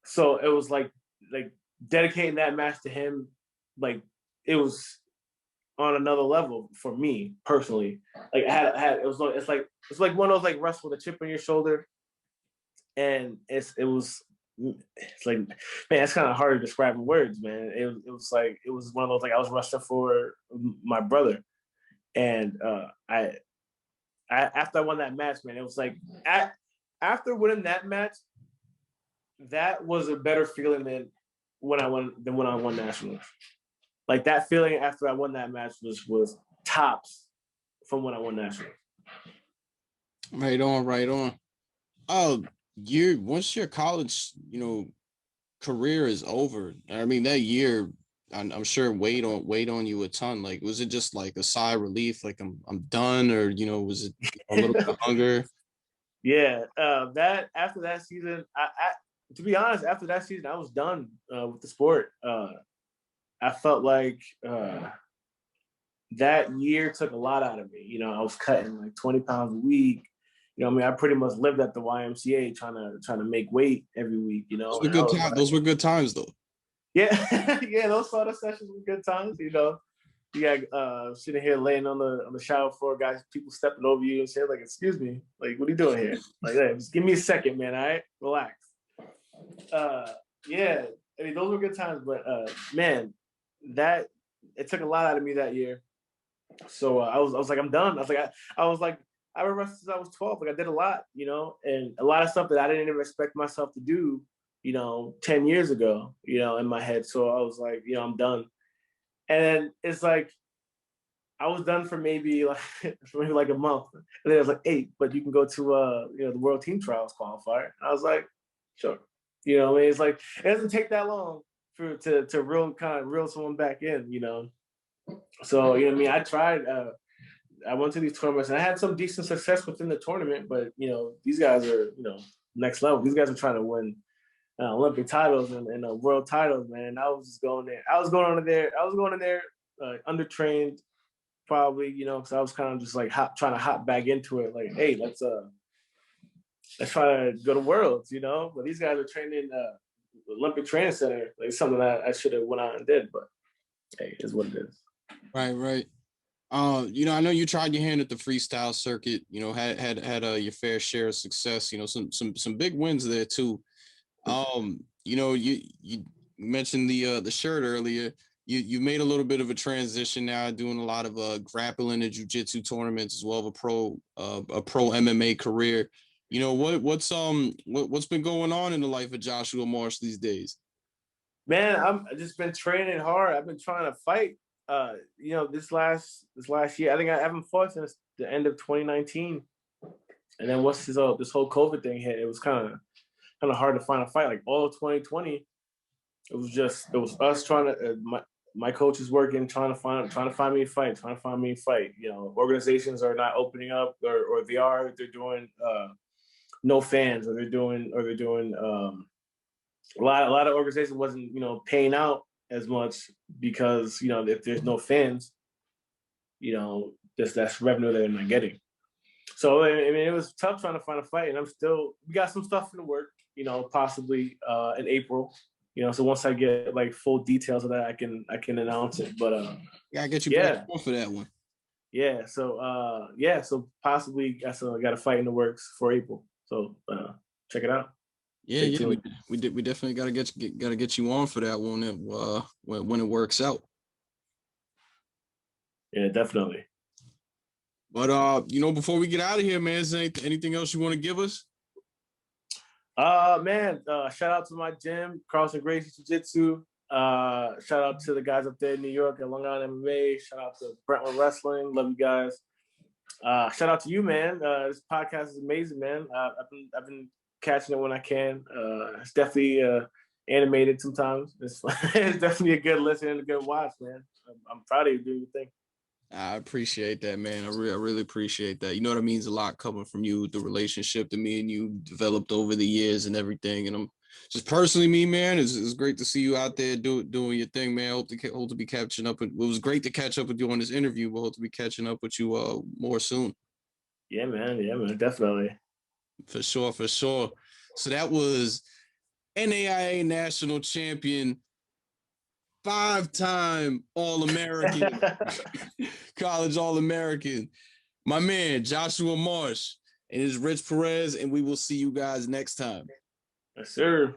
So it was like dedicating that match to him, like it was on another level for me personally. Like it's like one of those like wrestle with a chip on your shoulder, and it's like, man, it's kind of hard to describe in words, man. It was one of those, like I was wrestling for my brother, and I after I won that match, man, it was like after winning that match, that was a better feeling than when I won nationals. Like that feeling after I won that match was tops from when I won nationals. Right on. Oh, once your college, career is over, I mean, that year, I'm sure weighed on you a ton. Like, was it just like a sigh of relief, like I'm done, or was it a little bit of hunger? Yeah, that after that season, I to be honest, after that season, I was done with the sport. I felt like that year took a lot out of me. I was cutting like 20 pounds a week. I pretty much lived at the YMCA trying to make weight every week. Those were good times. Those were good times, though. Yeah, yeah, those sort of sessions were good times. You got sitting here laying on the shower floor, guys, people stepping over you and saying like, "Excuse me, like, what are you doing here? Like, hey, just give me a second, man. All right, relax." Yeah, I mean, those were good times, but man, that it took a lot out of me that year. So I was like, I'm done. I was like, I've been wrestling since I was 12. Like I did a lot, and a lot of stuff that I didn't even expect myself to do, 10 years ago, in my head. So I was like, I'm done. And then it's like, I was done for maybe like a month. And then it was like 8, but you can go to the World Team Trials qualifier. And I was like, sure. I mean, it's like, it doesn't take that long to reel someone back in, So, what I mean? I tried, I went to these tournaments and I had some decent success within the tournament, but, these guys are, next level. These guys are trying to win Olympic titles and world titles, man. I was just going there. I was going in there undertrained, probably, you know, because I was kind of just like trying to hop back into it. Like, hey, let's try to go to Worlds, you know. But these guys are training Olympic Training Center. Like something that I should have went out and did, but hey, it's what it is. Right, right. You know, I know you tried your hand at the freestyle circuit. You know, had your fair share of success. You know, some big wins there too. You know, you mentioned the shirt earlier. You made a little bit of a transition now, doing a lot of grappling and jiu-jitsu tournaments as well as a pro MMA career. You know, what's been going on in the life of Jahsua Marsh these days? Man, I've just been training hard. I've been trying to fight. You know, this last year, I think I haven't fought since the end of 2019. And then once this whole COVID thing hit, it was kind of hard to find a fight. Like all of 2020, it was us trying to. My coach is working, trying to find me a fight. You know, organizations are not opening up, or they are. They're doing no fans, or they're doing a lot of organizations wasn't, you know, paying out as much because, you know, if there's no fans, you know, that's revenue they're not getting. So I mean, it was tough trying to find a fight, and we got some stuff in the work, you know, possibly in April, you know. So once I get like full details of that, I can announce it. But Yeah, I get you back for that one. Yeah. So possibly I got a fight in the works for April. So check it out. Yeah, we definitely gotta get you on for that one when it works out. Yeah, definitely. But you know, before we get out of here, man, is there anything else you want to give us? Man, shout out to my gym, Carlson Gracie Jiu-Jitsu. Shout out to the guys up there in New York at Long Island MMA. Shout out to Brentwood Wrestling. Love you guys. Shout out to you, man. This podcast is amazing, man. I've been catching it when I can. It's definitely animated sometimes. It's definitely a good listen and a good watch, man. I'm proud of you doing your thing. I appreciate that, man. I really appreciate that. You know, that means a lot coming from you, the relationship that me and you developed over the years and everything. And I'm just personally, me, man, it's great to see you out there doing your thing, man. Hope to be catching up. It was great to catch up with you on this interview, but hope to be catching up with you more soon. Yeah, man, definitely. For sure. So that was NAIA national champion, 5-time All-American, college All-American, my man, Jahsua Marsh, and his Rich Perez, and we will see you guys next time. Yes, sir.